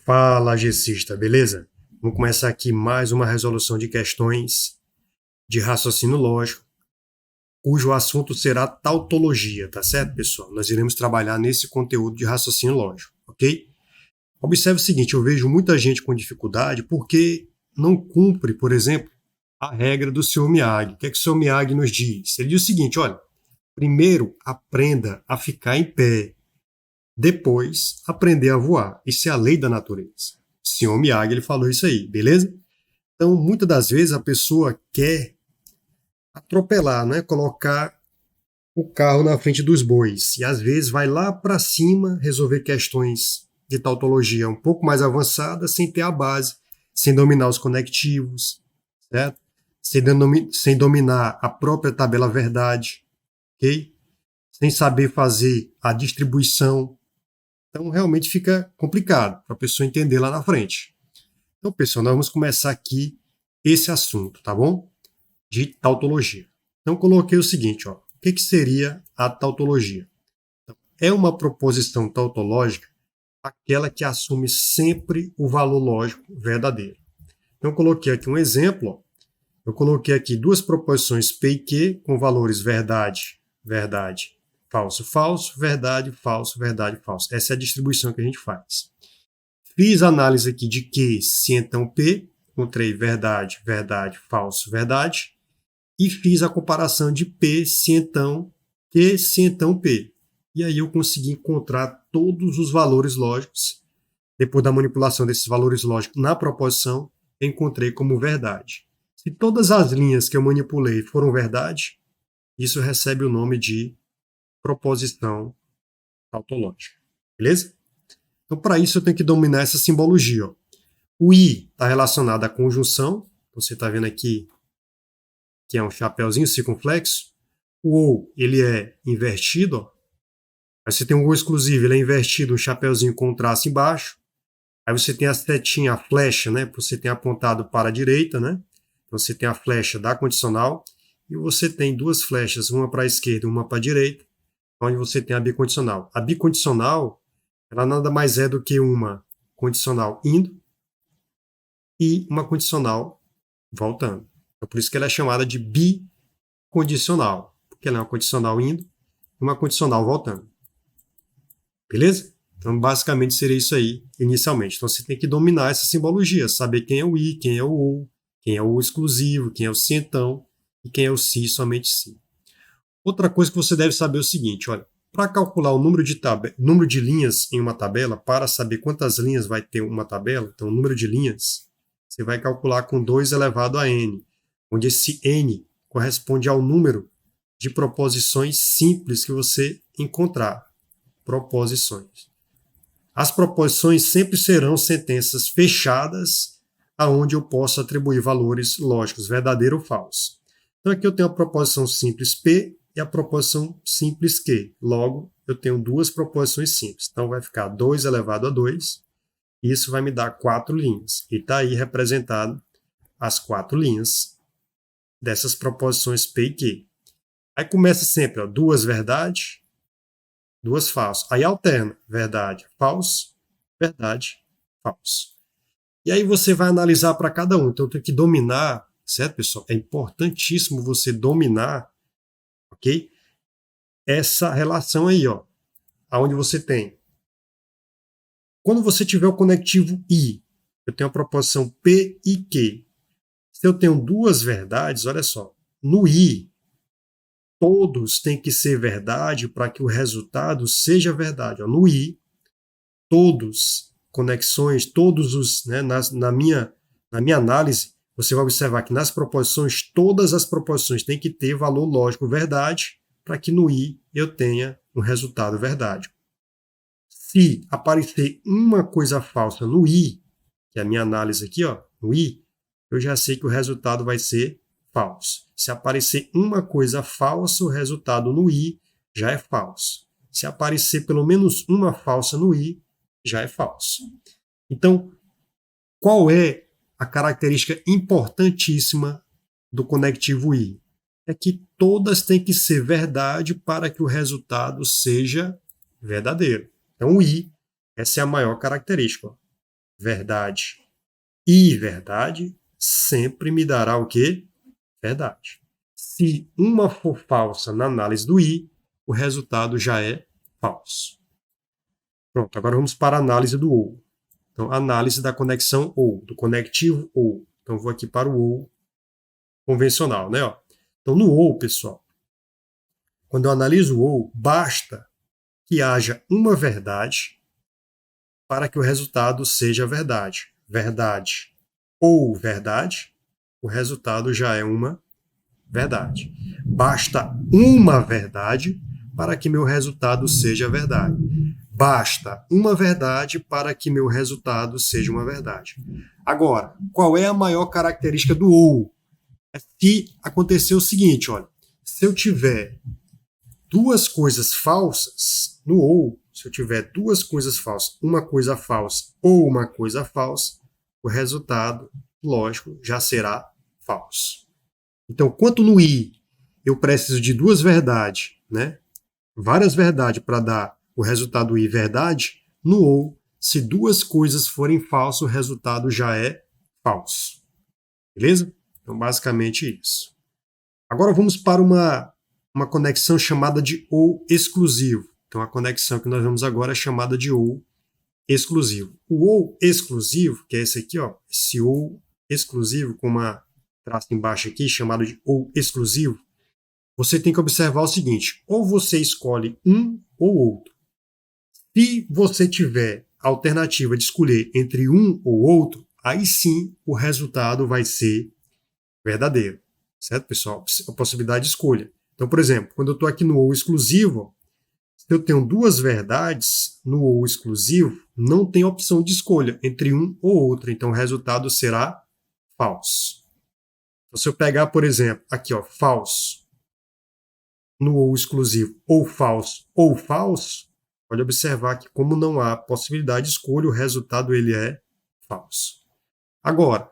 Fala, GCista, beleza? Vamos começar aqui mais uma resolução de questões de raciocínio lógico, cujo assunto será tautologia, tá certo, pessoal? Nós iremos trabalhar nesse conteúdo de raciocínio lógico, ok? Observe o seguinte, eu vejo muita gente com dificuldade porque não cumpre, por exemplo, a regra do Sr. Miyagi. O que é que o Sr. Miyagi nos diz? Ele diz o seguinte, olha, primeiro aprenda a ficar em pé, depois aprender a voar. Isso é a lei da natureza. O Sr. Miyagi ele falou isso aí, beleza? Então, muitas das vezes a pessoa quer atropelar, né? Colocar o carro na frente dos bois. E às vezes vai lá para cima resolver questões de tautologia um pouco mais avançadas sem ter a base, sem dominar os conectivos, certo? Sem dominar a própria tabela verdade, ok? Sem saber fazer a distribuição. Então, realmente fica complicado para a pessoa entender lá na frente. Então, pessoal, nós vamos começar aqui esse assunto, tá bom? De tautologia. Então, coloquei o seguinte, ó. O que seria a tautologia? Então, é uma proposição tautológica aquela que assume sempre o valor lógico verdadeiro. Então, eu coloquei aqui um exemplo, ó. Eu coloquei aqui duas proposições P e Q com valores verdade, verdade, falso, falso, verdade, falso, verdade, falso. Essa é a distribuição que a gente faz. Fiz a análise aqui de Q, se então P, encontrei verdade, verdade, falso, verdade, e fiz a comparação de P, se então Q, se então P. E aí eu consegui encontrar todos os valores lógicos. Depois da manipulação desses valores lógicos na proposição, eu encontrei como verdade. Se todas as linhas que eu manipulei foram verdade, isso recebe o nome de proposição tautológica. Beleza? Então, para isso, eu tenho que dominar essa simbologia. Ó. O I está relacionado à conjunção. Você está vendo aqui que é um chapéuzinho circunflexo. O OU, ele é invertido. Ó. Aí você tem um OU exclusivo, ele é invertido, um chapéuzinho com um traço embaixo. Aí você tem a setinha, a flecha, né? Você tem apontado para a direita, né? Então você tem a flecha da condicional. E você tem duas flechas, uma para a esquerda e uma para a direita, onde você tem a bicondicional. A bicondicional, ela nada mais é do que uma condicional indo e uma condicional voltando. É por isso que ela é chamada de bicondicional, porque ela é uma condicional indo e uma condicional voltando. Beleza? Então, basicamente, seria isso aí, inicialmente. Então, você tem que dominar essa simbologia, saber quem é o I, quem é o OU, quem é o exclusivo, quem é o se então e quem é o se, somente se. Outra coisa que você deve saber é o seguinte, olha, para calcular o número de linhas em uma tabela, para saber quantas linhas vai ter uma tabela, então o número de linhas, você vai calcular com 2 elevado a n, onde esse n corresponde ao número de proposições simples que você encontrar. Proposições. As proposições sempre serão sentenças fechadas, aonde eu posso atribuir valores lógicos, verdadeiro ou falso. Então aqui eu tenho a proposição simples P e a proposição simples Q. Logo, eu tenho duas proposições simples. Então vai ficar 2 elevado a 2. E isso vai me dar 4 linhas. E está aí representado as 4 linhas dessas proposições P e Q. Aí começa sempre, ó, duas verdade, duas falso. Aí alterna, verdade, falso, verdade, falso. E aí você vai analisar para cada um. Então tem que dominar, certo, pessoal? É importantíssimo você dominar, ok? Essa relação aí, ó, aonde você tem. Quando você tiver o conectivo I, eu tenho a proposição P e Q. Se eu tenho duas verdades, olha só, no I, todos têm que ser verdade para que o resultado seja verdade. Ó, no I, todos, conexões, todos os, né, na minha análise, você vai observar que nas proposições, todas as proposições têm que ter valor lógico verdade para que no I eu tenha um resultado verdade. Se aparecer uma coisa falsa no I, que é a minha análise aqui, ó, no I, eu já sei que o resultado vai ser falso. Se aparecer uma coisa falsa, o resultado no I já é falso. Se aparecer pelo menos uma falsa no I, já é falso. Então, qual é a característica importantíssima do conectivo I? É que todas têm que ser verdade para que o resultado seja verdadeiro. Então, o I, essa é a maior característica. verdade e verdade, sempre me dará o quê? Verdade. Se uma for falsa na análise do I, o resultado já é falso. Pronto, agora vamos para a análise do OU. Então, análise da conexão OU, do conectivo OU. Então, vou aqui para o OU convencional, né? Então, no OU, pessoal, quando eu analiso o OU, basta que haja uma verdade para que o resultado seja verdade. Verdade ou verdade, o resultado já é uma verdade. Basta uma verdade para que meu resultado seja verdade. Basta uma verdade para que meu resultado seja uma verdade. Agora, qual é a maior característica do OU? É se acontecer o seguinte, olha, se eu tiver duas coisas falsas no OU, se eu tiver duas coisas falsas, uma coisa falsa ou uma coisa falsa, o resultado, lógico, já será falso. Então, quanto no I eu preciso de duas verdades, né? Várias verdades para dar o resultado I verdade, no OU, se duas coisas forem falsas, o resultado já é falso. Beleza? Então, basicamente isso. Agora vamos para uma conexão chamada de OU exclusivo. Então, a conexão que nós vamos agora é chamada de OU exclusivo. O OU exclusivo, que é esse aqui, ó, esse OU exclusivo com uma traço embaixo aqui, chamado de OU exclusivo, você tem que observar o seguinte, ou você escolhe um ou outro. Se você tiver a alternativa de escolher entre um ou outro, aí sim o resultado vai ser verdadeiro. Certo, pessoal? A possibilidade de escolha. Então, por exemplo, quando eu estou aqui no OU exclusivo, se eu tenho duas verdades no OU exclusivo, não tem opção de escolha entre um ou outro. Então, o resultado será falso. Então, se eu pegar, por exemplo, aqui, ó, falso, no OU exclusivo, ou falso, pode observar que como não há possibilidade de escolha, o resultado ele é falso. Agora,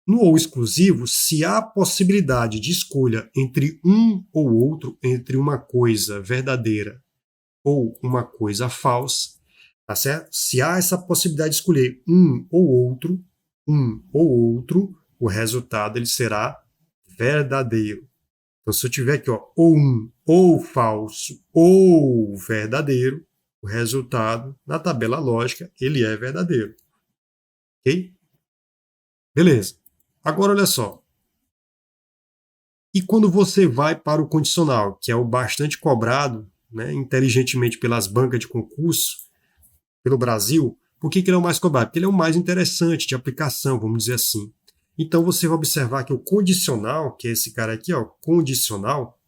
no OU exclusivo, se há possibilidade de escolha entre um ou outro, entre uma coisa verdadeira ou uma coisa falsa, tá certo? Se há essa possibilidade de escolher um ou outro, o resultado ele será verdadeiro. Então, se eu tiver aqui, ó, ou um, ou falso, ou verdadeiro, o resultado, na tabela lógica, ele é verdadeiro. Ok? Beleza. Agora, olha só. E quando você vai para o condicional, que é o bastante cobrado, né, inteligentemente pelas bancas de concurso, pelo Brasil, por que ele é o mais cobrado? Porque ele é o mais interessante de aplicação, vamos dizer assim. Então, você vai observar que o condicional, que é esse cara aqui, ó, condicional,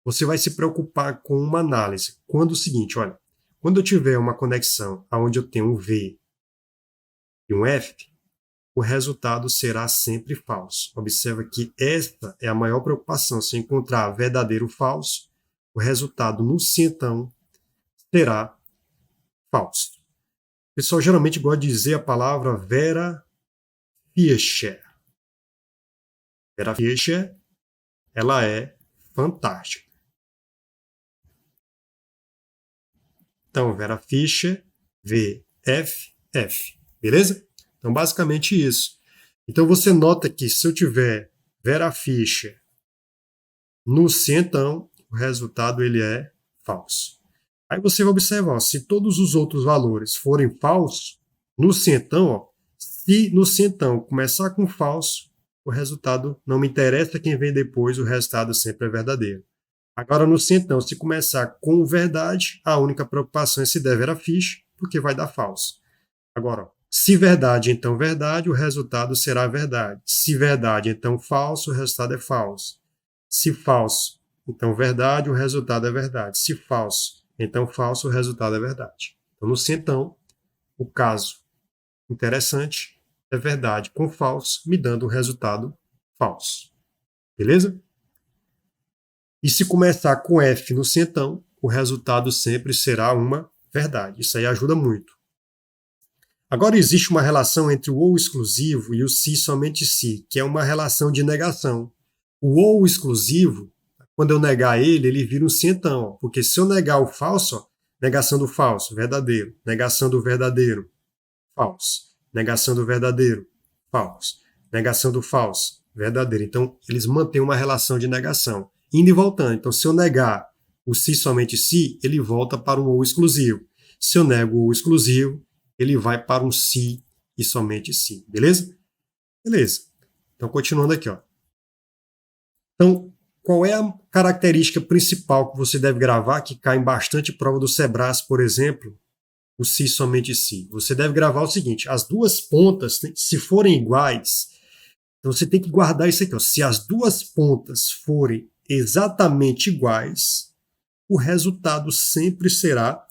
você vai se preocupar com uma análise. Quando o seguinte, olha, quando eu tiver uma conexão onde eu tenho um V e um F, o resultado será sempre falso. Observa que esta é a maior preocupação. Se encontrar verdadeiro ou falso, o resultado no cientão será falso. O pessoal geralmente gosta de dizer a palavra Vera Fischer. Vera Fischer, ela é fantástica. Então, Vera Fischer, VFF. Beleza? Então, basicamente isso. Então, você nota que se eu tiver Vera Fischer no cientão, o resultado ele é falso. Aí você vai observar, ó, se todos os outros valores forem falsos, no cientão, ó, se no cientão começar com falso, o resultado não me interessa quem vem depois, o resultado sempre é verdadeiro. Agora, no cientão, se começar com verdade, a única preocupação é se der Vera Fischer, porque vai dar falso. Agora, ó, se verdade, então verdade, o resultado será verdade. Se verdade, então falso, o resultado é falso. Se falso, então verdade, o resultado é verdade. Se falso, então falso, o resultado é verdade. Então, no cientão, o caso interessante é verdade com falso, me dando o resultado falso. Beleza? E se começar com F no cientão, o resultado sempre será uma verdade. Isso aí ajuda muito. Agora existe uma relação entre o ou exclusivo e o se somente se, que é uma relação de negação. O ou exclusivo, quando eu negar ele, ele vira um cientão, porque se eu negar o falso, ó, negação do falso, verdadeiro, negação do verdadeiro, falso. Negação do verdadeiro, falso. Negação do falso, verdadeiro. Então, eles mantêm uma relação de negação, indo e voltando. Então, se eu negar o se somente se, ele volta para um ou exclusivo. Se eu nego o ou exclusivo, ele vai para um se e somente se. Beleza? Beleza. Então, continuando aqui, ó. Então, qual é a característica principal que você deve gravar, que cai em bastante prova do Sebras, por exemplo, o se somente se? Você deve gravar o seguinte: as duas pontas, se forem iguais, então você tem que guardar isso aqui, ó. Se as duas pontas forem exatamente iguais, o resultado sempre será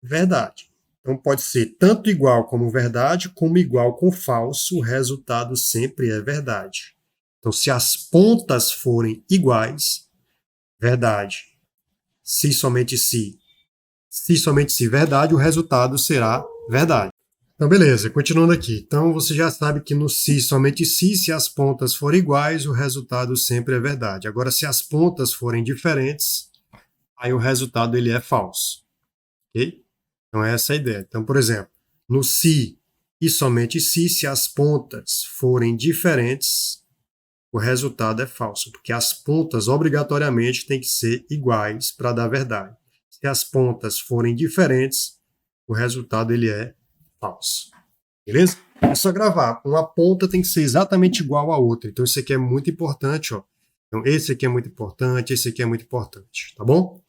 verdade. Então pode ser tanto igual como verdade, como igual com falso, o resultado sempre é verdade. Então, se as pontas forem iguais, verdade. Se somente se, verdade, o resultado será verdade. Então, beleza, continuando aqui. Então, você já sabe que no se somente se as pontas forem iguais, o resultado sempre é verdade. Agora, se as pontas forem diferentes, aí o resultado ele é falso. Ok? Então, essa é a ideia. Então, por exemplo, no se e somente se as pontas forem diferentes, o resultado é falso, porque as pontas obrigatoriamente têm que ser iguais para dar verdade. Se as pontas forem diferentes, o resultado ele é falso. Beleza? É só gravar. Uma ponta tem que ser exatamente igual à outra. Então, isso aqui é muito importante, ó. Então, esse aqui é muito importante, esse aqui é muito importante, tá bom?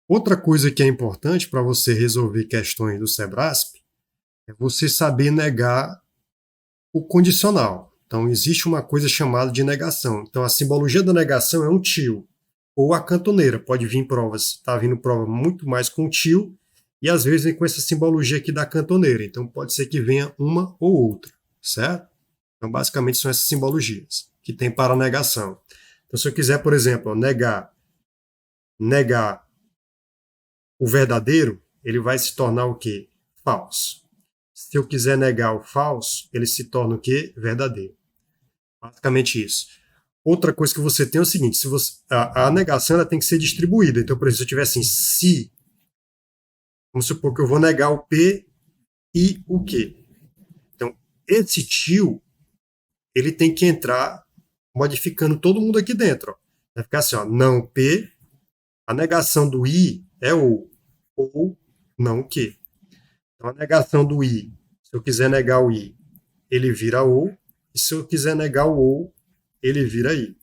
Outra coisa que é importante para você resolver questões do Sebrasp é você saber negar o condicional. Então, existe uma coisa chamada de negação. Então, a simbologia da negação é um tio, ou a cantoneira. Pode vir provas, está vindo prova muito mais com tio, e às vezes vem com essa simbologia aqui da cantoneira. Então, pode ser que venha uma ou outra, certo? Então, basicamente, são essas simbologias que tem para a negação. Então, se eu quiser, por exemplo, negar o verdadeiro, ele vai se tornar o quê? Falso. Se eu quiser negar o falso, ele se torna o quê? Verdadeiro. Basicamente isso. Outra coisa que você tem é o seguinte: se você, a negação ela tem que ser distribuída. Então, por exemplo, se eu tiver assim, se, vamos supor que eu vou negar o P e o Q. Então, esse tio, ele tem que entrar modificando todo mundo aqui dentro. Ó. Vai ficar assim, ó, não P, a negação do I é ou não Q. Então, a negação do I, se eu quiser negar o I, ele vira ou, e se eu quiser negar o ou, ele vira I.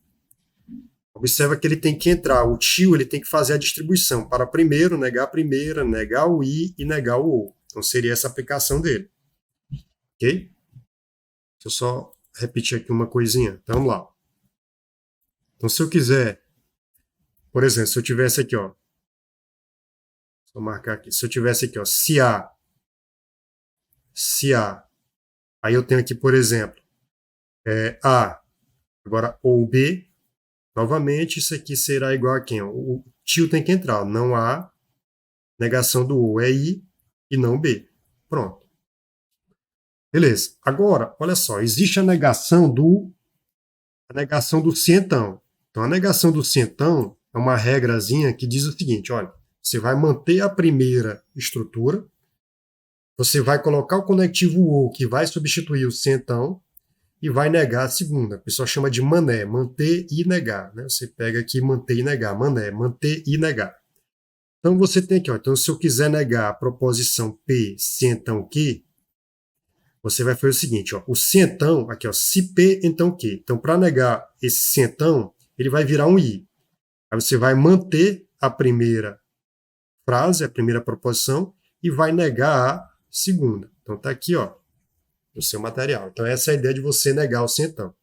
Observa que ele tem que entrar, o tio ele tem que fazer a distribuição para primeiro, negar a primeira, negar o I e negar o ou. Então, seria essa aplicação dele. Ok? Deixa eu só repetir aqui uma coisinha. Então, vamos lá. Então, se eu quiser, por exemplo, se eu tivesse aqui, ó, vou marcar aqui, se eu tivesse aqui, ó, se A, aí eu tenho aqui, por exemplo, A, agora ou B, novamente, isso aqui será igual a quem? O tio tem que entrar, não A, negação do ou é I e não B. Pronto. Beleza. Agora, olha só, existe a negação do cientão. Então, a negação do cientão é uma regrazinha que diz o seguinte, olha, você vai manter a primeira estrutura, você vai colocar o conectivo ou que vai substituir o cientão e vai negar a segunda. O pessoal chama de mané, manter e negar. Né? Você pega aqui manter e negar, mané, manter e negar. Então, você tem aqui, ó, então, se eu quiser negar a proposição P, cientão Q, você vai fazer o seguinte, ó, o cientão, aqui, ó, se P, então Q. Então, para negar esse cientão, ele vai virar um I. Aí você vai manter a primeira frase, a primeira proposição, e vai negar a segunda. Então, tá aqui, ó, no seu material. Então, essa é a ideia de você negar o cientão.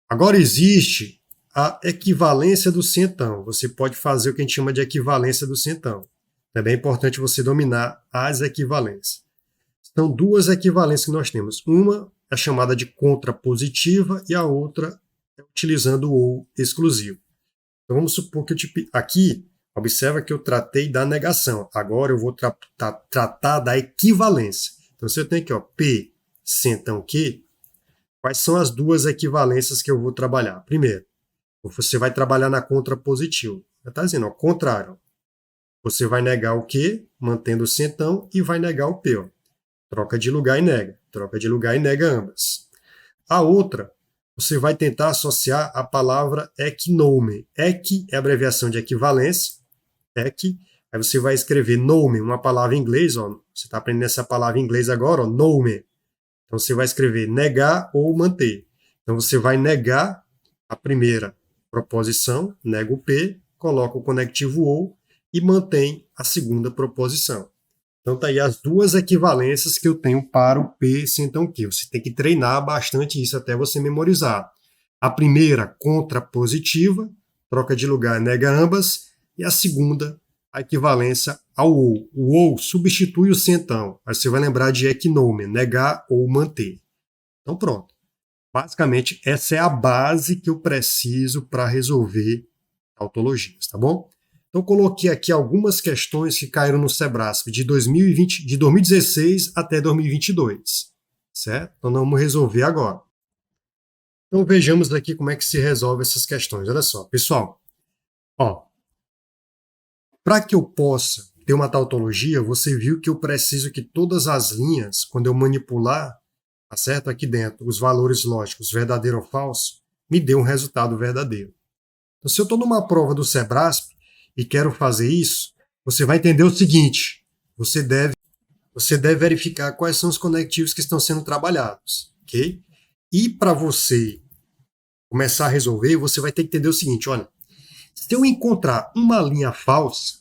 Agora, existe a equivalência do cientão. Você pode fazer o que a gente chama de equivalência do cientão. Também é importante você dominar as equivalências. São duas equivalências que nós temos. Uma é chamada de contrapositiva e a outra é utilizando o ou exclusivo. Então, vamos supor que aqui, observa que eu tratei da negação. Agora eu vou tratar da equivalência. Então, se eu tenho aqui, ó, P, cientão Q, quais são as duas equivalências que eu vou trabalhar? Primeiro, você vai trabalhar na contrapositiva. Está dizendo, ao contrário. Você vai negar o Q, mantendo o cientão, e vai negar o P. Ó. troca de lugar e nega. Troca de lugar e nega ambas. A outra, você vai tentar associar a palavra equinome. Equi é a abreviação de equivalência. Equi. Aí você vai escrever nome, uma palavra em inglês. Ó, você está aprendendo essa palavra em inglês agora, ó, nome. Então você vai escrever negar ou manter. Então você vai negar a primeira proposição, nega o P, coloca o conectivo ou e mantém a segunda proposição. Então tá aí as duas equivalências que eu tenho para o P, se então que. Você tem que treinar bastante isso até você memorizar. A primeira, contrapositiva, troca de lugar, nega ambas. E a segunda, a equivalência ao ou. O ou substitui o se então. Aí você vai lembrar de equinome, negar ou manter. Então pronto. Basicamente, essa é a base que eu preciso para resolver tautologias, tá bom? Então, coloquei aqui algumas questões que caíram no Sebrasp de 2020, de 2016 até 2022, certo? Então, vamos resolver agora. Então, vejamos aqui como é que se resolve essas questões. Olha só, pessoal. Para que eu possa ter uma tautologia, você viu que eu preciso que todas as linhas, quando eu manipular, tá certo? Aqui dentro, os valores lógicos, verdadeiro ou falso, me dê um resultado verdadeiro. Então, se eu estou numa prova do Sebrasp e quero fazer isso, você vai entender o seguinte: você deve verificar quais são os conectivos que estão sendo trabalhados, ok? E para você começar a resolver, você vai ter que entender o seguinte: olha, se eu encontrar uma linha falsa,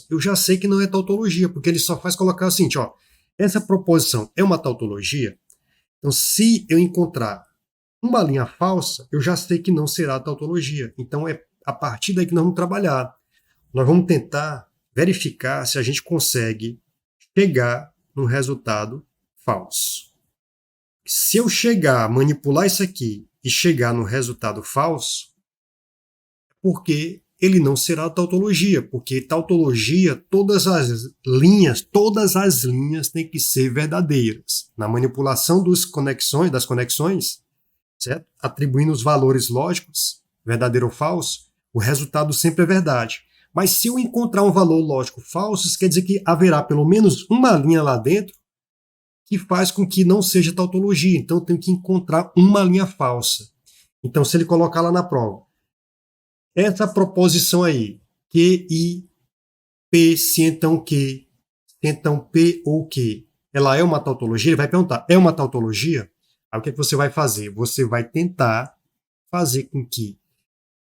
eu já sei que não é tautologia, porque ele só faz colocar o seguinte, ó, essa proposição é uma tautologia. Então, se eu encontrar uma linha falsa, eu já sei que não será tautologia. Então, é a partir daí que nós vamos trabalhar. Nós vamos tentar verificar se a gente consegue chegar num resultado falso. Se eu manipular isso aqui e chegar no resultado falso, é porque ele não será tautologia, porque tautologia, todas as linhas têm que ser verdadeiras. Na manipulação das conexões, certo? Atribuindo os valores lógicos, verdadeiro ou falso, o resultado sempre é verdade. Mas se eu encontrar um valor lógico falso, isso quer dizer que haverá pelo menos uma linha lá dentro que faz com que não seja tautologia. Então eu tenho que encontrar uma linha falsa. Então, se ele colocar lá na prova, essa proposição aí, QI, P, se então P ou que, ela é uma tautologia? Ele vai perguntar, é uma tautologia? Aí o que você vai fazer? Você vai tentar fazer com que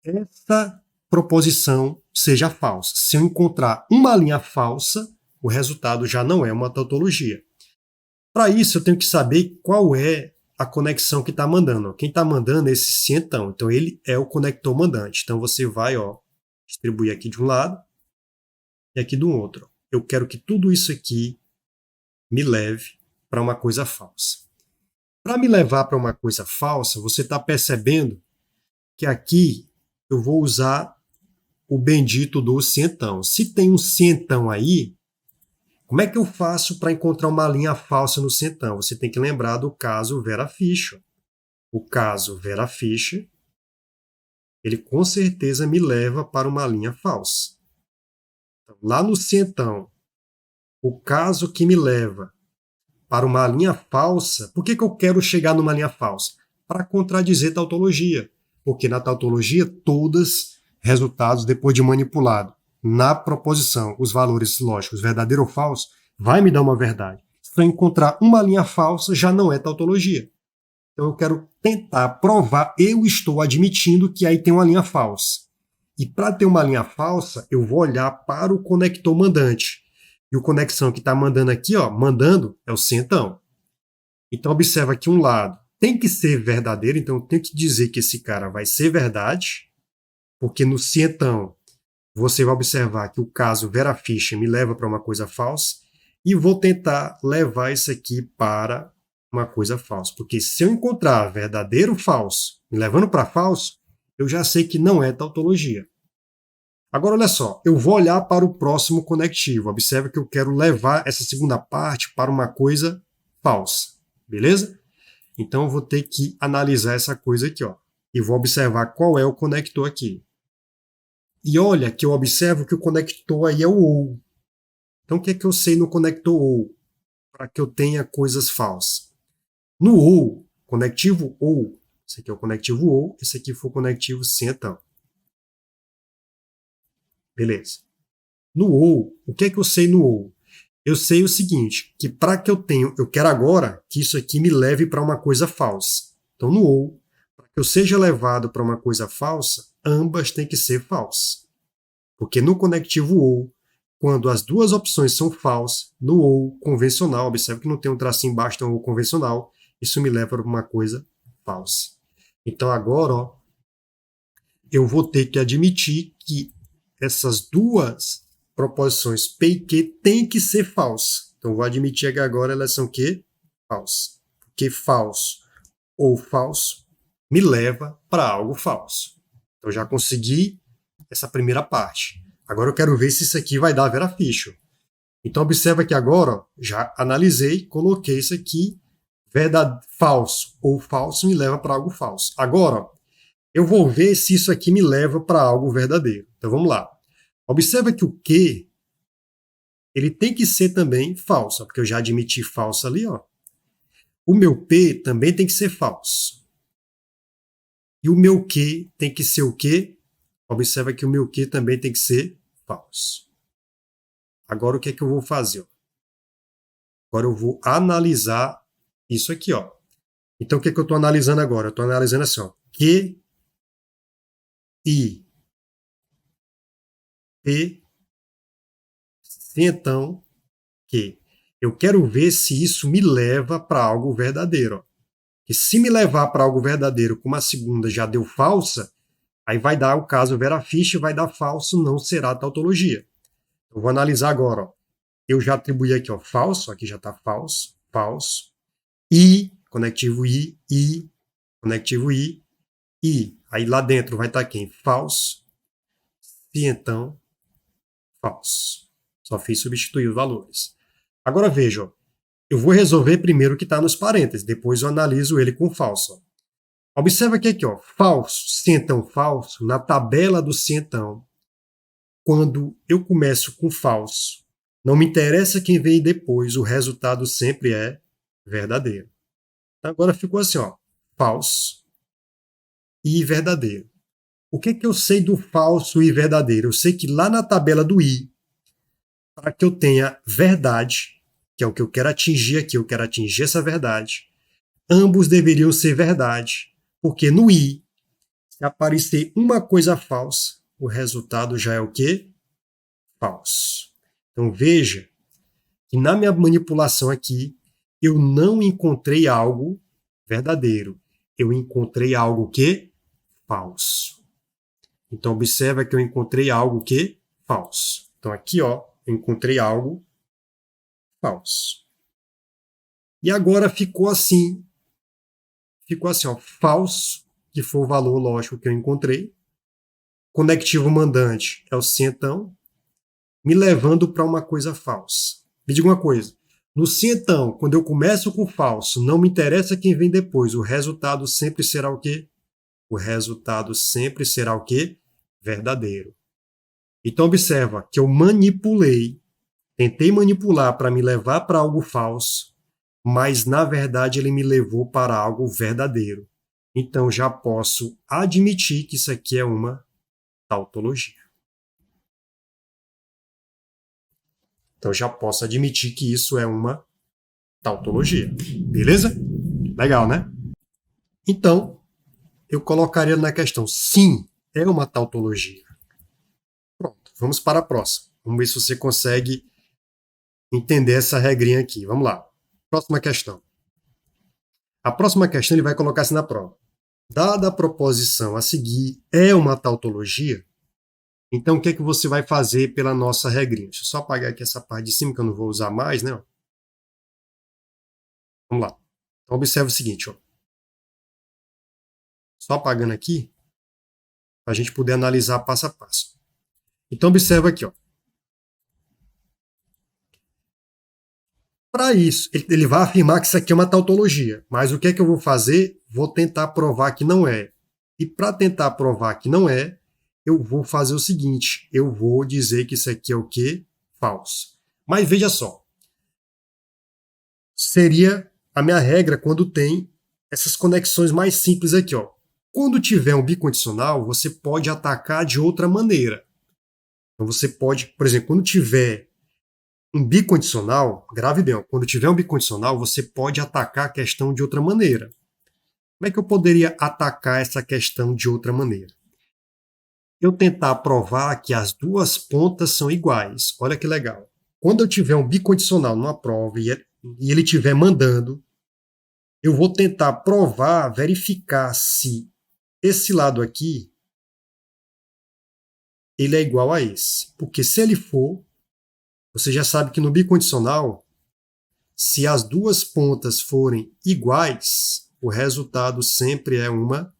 essa proposição seja falsa. Se eu encontrar uma linha falsa, o resultado já não é uma tautologia. Para isso, eu tenho que saber qual é a conexão que está mandando. Quem está mandando é esse se então. Então, ele é o conector mandante. Então, você vai distribuir aqui de um lado e aqui do outro. Eu quero que tudo isso aqui me leve para uma coisa falsa. Para me levar para uma coisa falsa, você está percebendo que aqui eu vou usar o bendito do se então. Se tem um se então aí, como é que eu faço para encontrar uma linha falsa no se então? Você tem que lembrar do caso Vera Fischer. O caso Vera Fischer, ele com certeza me leva para uma linha falsa. Então, lá no se então, o caso que me leva para uma linha falsa, por que eu quero chegar numa linha falsa? Para contradizer tautologia. Porque na tautologia, todos resultados, depois de manipulado na proposição, os valores lógicos, verdadeiro ou falso, vai me dar uma verdade. Se eu encontrar uma linha falsa, já não é tautologia. Então eu quero tentar provar, eu estou admitindo que aí tem uma linha falsa. E para ter uma linha falsa, eu vou olhar para o conector mandante. E o conexão que está mandando aqui, mandando é o se então. Então observa aqui um lado. Tem que ser verdadeiro, então eu tenho que dizer que esse cara vai ser verdade, porque no se então você vai observar que o caso Vera Fischer me leva para uma coisa falsa e vou tentar levar isso aqui para uma coisa falsa. Porque se eu encontrar verdadeiro ou falso me levando para falso, eu já sei que não é tautologia. Agora, olha só, eu vou olhar para o próximo conectivo. Observe que eu quero levar essa segunda parte para uma coisa falsa. Beleza? Então, eu vou ter que analisar essa coisa aqui. E vou observar qual é o conector aqui. E olha que eu observo que o conector aí é o ou. Então, o que é que eu sei no conector OU? Para que eu tenha coisas falsas. No OU, conectivo OU, esse aqui é o conectivo OU, esse aqui foi o conectivo centão. Beleza. No OU, o que é que eu sei no OU? Eu sei o seguinte, que para que eu quero agora que isso aqui me leve para uma coisa falsa. Então, no OU, para que eu seja levado para uma coisa falsa, ambas têm que ser falsas. Porque no conectivo OU, quando as duas opções são falsas, no OU convencional, observe que não tem um tracinho embaixo, então OU convencional, isso me leva para uma coisa falsa. Então agora, ó, eu vou ter que admitir que essas duas proposições P e Q têm que ser falsas. Então vou admitir que agora elas são que falsas. Porque falso ou falso me leva para algo falso. Então já consegui essa primeira parte. Agora eu quero ver se isso aqui vai dar Vera Fischer. Então observa que agora, ó, já analisei, coloquei isso aqui, falso ou falso me leva para algo falso. Agora, ó, eu vou ver se isso aqui me leva para algo verdadeiro. Então vamos lá. Observa que o Q, ele tem que ser também falso, porque eu já admiti falso ali, ó. O meu P também tem que ser falso. E o meu Q tem que ser o quê? Observa que o meu Q também tem que ser falso. Agora o que é que eu vou fazer? Agora eu vou analisar isso aqui, ó. Então o que é que eu estou analisando agora? Eu estou analisando assim, ó. Q, I, P, C, então, Q. Eu quero ver se isso me leva para algo verdadeiro, ó. E se me levar para algo verdadeiro, como a segunda já deu falsa, aí vai dar o caso Vera Fischer, vai dar falso, não será tautologia. Eu vou analisar agora, ó. Eu já atribuí aqui, ó, falso, aqui já está falso, falso. I, conectivo I, conectivo I. Aí lá dentro vai estar quem? Falso. E então, falso. Só fiz substituir os valores. Agora veja, ó, eu vou resolver primeiro o que está nos parênteses, depois eu analiso ele com falso. Ó. Observa que aqui, ó, falso, centão, falso, na tabela do centão, quando eu começo com falso, não me interessa quem vem depois, o resultado sempre é verdadeiro. Agora ficou assim, ó, falso e verdadeiro. O que eu sei do falso e verdadeiro? Eu sei que lá na tabela do I, para que eu tenha verdade, que é o que eu quero atingir aqui, eu quero atingir essa verdade, ambos deveriam ser verdade, porque no I, se aparecer uma coisa falsa, o resultado já é o quê? Falso. Então veja que na minha manipulação aqui, eu não encontrei algo verdadeiro. Eu encontrei algo que? Falso. Então observa que eu encontrei algo que? Falso. Então aqui, ó, eu encontrei algo falso. E agora ficou assim, ó, falso, que foi o valor lógico que eu encontrei. Conectivo mandante é o centão, me levando para uma coisa falsa. Me diga uma coisa, no centão, quando eu começo com falso, não me interessa quem vem depois, o resultado sempre será o quê? O resultado sempre será o quê? Verdadeiro. Então observa que eu manipulei, tentei manipular para me levar para algo falso, mas na verdade ele me levou para algo verdadeiro. Então já posso admitir que isso aqui é uma tautologia. Então já posso admitir que isso é uma tautologia. Beleza? Legal, né? Então, eu colocaria na questão, sim, é uma tautologia. Pronto, vamos para a próxima. Vamos ver se você consegue entender essa regrinha aqui. Vamos lá. Próxima questão. A próxima questão ele vai colocar assim na prova. Dada a proposição a seguir é uma tautologia, então o que é que você vai fazer pela nossa regrinha? Deixa eu só apagar aqui essa parte de cima que eu não vou usar mais, né? Vamos lá. Então observe o seguinte, ó. Só apagando aqui, para a gente poder analisar passo a passo. Então observa aqui, ó. Para isso, ele vai afirmar que isso aqui é uma tautologia, mas o que é que eu vou fazer? Vou tentar provar que não é. E para tentar provar que não é, eu vou fazer o seguinte, eu vou dizer que isso aqui é o quê? Falso. Mas veja só, seria a minha regra quando tem essas conexões mais simples aqui, ó. Quando tiver um bicondicional, você pode atacar de outra maneira. Então você pode, por exemplo, quando tiver um bicondicional, grave bem, ó, quando tiver um bicondicional, você pode atacar a questão de outra maneira. Como é que eu poderia atacar essa questão de outra maneira? Eu tentar provar que as duas pontas são iguais. Olha que legal. Quando eu tiver um bicondicional numa prova e ele estiver mandando, eu vou tentar provar, verificar se esse lado aqui ele é igual a esse. Porque se ele for, você já sabe que no bicondicional, se as duas pontas forem iguais, o resultado sempre é uma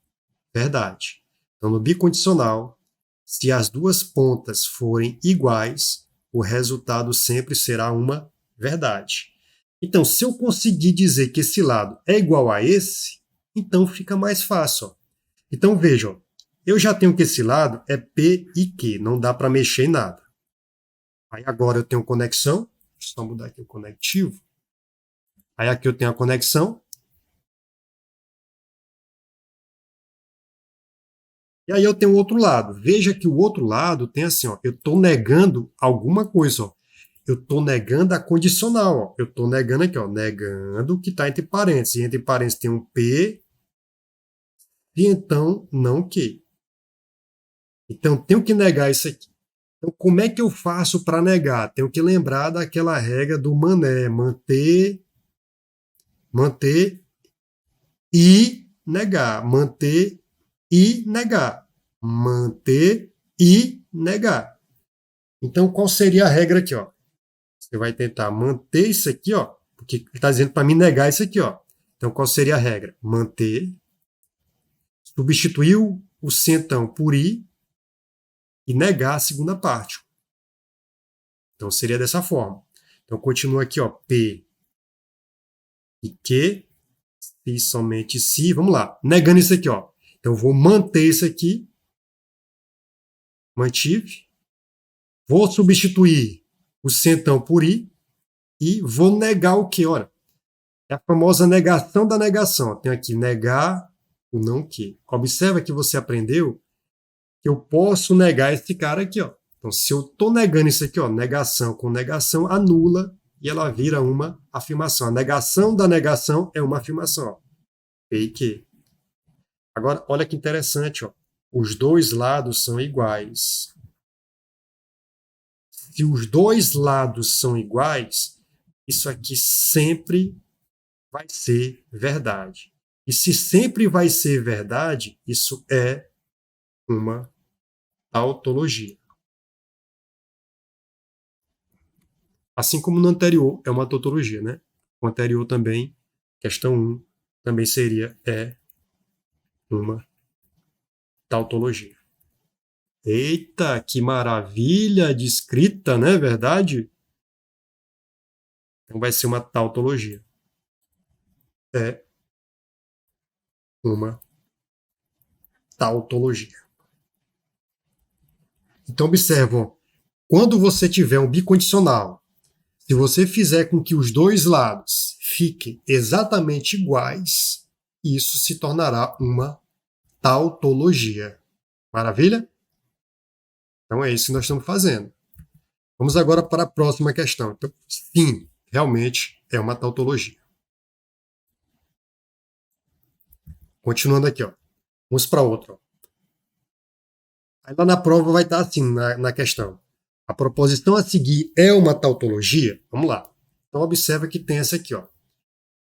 verdade. Então, no bicondicional, se as duas pontas forem iguais, o resultado sempre será uma verdade. Então, se eu conseguir dizer que esse lado é igual a esse, então fica mais fácil. Ó. Então, vejam, eu já tenho que esse lado é P e Q, não dá para mexer em nada. Aí agora eu tenho conexão, deixa eu só mudar aqui o conectivo. Aí aqui eu tenho a conexão. E aí eu tenho o outro lado. Veja que o outro lado tem assim, ó, eu estou negando alguma coisa, ó. Eu estou negando a condicional, ó. Eu estou negando aqui, ó, negando o que está entre parênteses. E entre parênteses tem um P e então não Q. Então tenho que negar isso aqui. Então como é que eu faço para negar? Tenho que lembrar daquela regra do mané, manter e negar, manter e negar, manter e negar. Então, qual seria a regra aqui? Ó? Você vai tentar manter isso aqui, ó, porque ele está dizendo para mim negar isso aqui. Ó. Então, qual seria a regra? Manter, substituir o centão por i e negar a segunda parte. Então, seria dessa forma. Então, continua aqui, ó, P e Q, se somente se. Vamos lá, negando isso aqui. Ó. Então, vou manter isso aqui, mantive, vou substituir o centão por i e vou negar o que? Ora, é a famosa negação da negação. Tem aqui negar o não que. Observa que você aprendeu que eu posso negar esse cara aqui. Ó. Então, se eu estou negando isso aqui, ó, negação com negação, anula e ela vira uma afirmação. A negação da negação é uma afirmação. Ó. E que. Agora, olha que interessante. Ó. Os dois lados são iguais. Se os dois lados são iguais, isso aqui sempre vai ser verdade. E se sempre vai ser verdade, isso é uma tautologia. Assim como no anterior é uma tautologia, né? O anterior também, questão 1, também seria uma tautologia. Eita, que maravilha de escrita, não é verdade? Então vai ser uma tautologia. É uma tautologia. Então observam, quando você tiver um bicondicional, se você fizer com que os dois lados fiquem exatamente iguais, isso se tornará uma tautologia. Maravilha? Então é isso que nós estamos fazendo. Vamos agora para a próxima questão. Então, sim, realmente é uma tautologia. Continuando aqui, ó. Vamos para outra. Ó. Aí lá na prova vai estar assim, na questão. A proposição a seguir é uma tautologia? Vamos lá. Então observa que tem essa aqui, ó.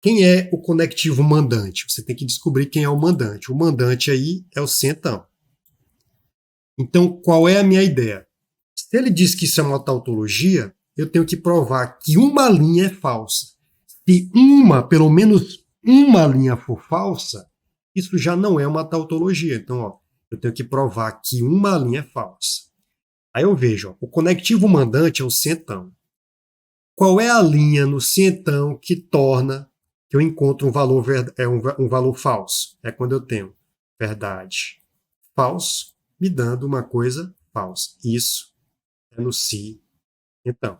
Quem é o conectivo mandante? Você tem que descobrir quem é o mandante. O mandante aí é o centão. Então, qual é a minha ideia? Se ele diz que isso é uma tautologia, eu tenho que provar que uma linha é falsa. Se pelo menos uma linha for falsa, isso já não é uma tautologia. Então, ó, eu tenho que provar que uma linha é falsa. Aí eu vejo, ó, o conectivo mandante é o centão. Qual é a linha no centão que torna que eu encontro um valor, um valor falso? É quando eu tenho verdade falso me dando uma coisa falsa. Isso é no si. Então,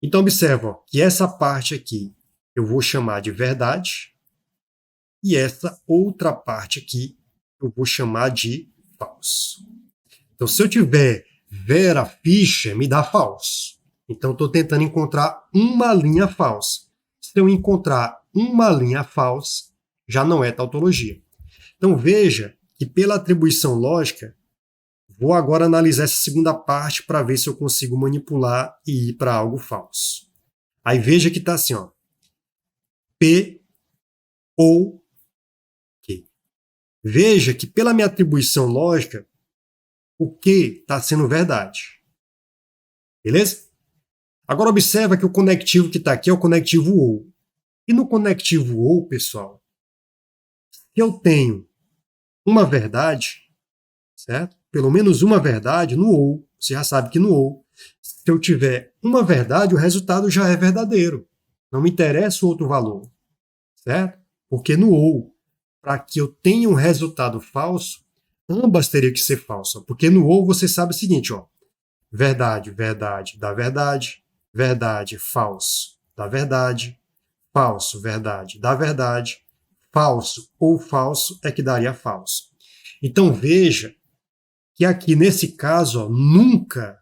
Então, observa ó, que essa parte aqui eu vou chamar de verdade e essa outra parte aqui eu vou chamar de falso. Então, se eu tiver Vera Fischer, me dá falso. Então, estou tentando encontrar uma linha falsa. Se eu encontrar uma linha falsa, já não é tautologia. Então, veja que pela atribuição lógica, vou agora analisar essa segunda parte para ver se eu consigo manipular e ir para algo falso. Aí veja que está assim, ó. P ou Q. Veja que pela minha atribuição lógica, o Q está sendo verdade. Beleza? Agora observa que o conectivo que está aqui é o conectivo OU. E no conectivo OU, pessoal, se eu tenho uma verdade, certo? Pelo menos uma verdade no OU, você já sabe que no OU, se eu tiver uma verdade, o resultado já é verdadeiro. Não me interessa o outro valor, certo? Porque no OU, para que eu tenha um resultado falso, ambas teriam que ser falsas. Porque no OU você sabe o seguinte, ó, verdade, verdade, dá verdade, verdade, falso, dá verdade, falso, verdade, dá verdade, falso ou falso é que daria falso. Então veja que aqui nesse caso, ó, nunca,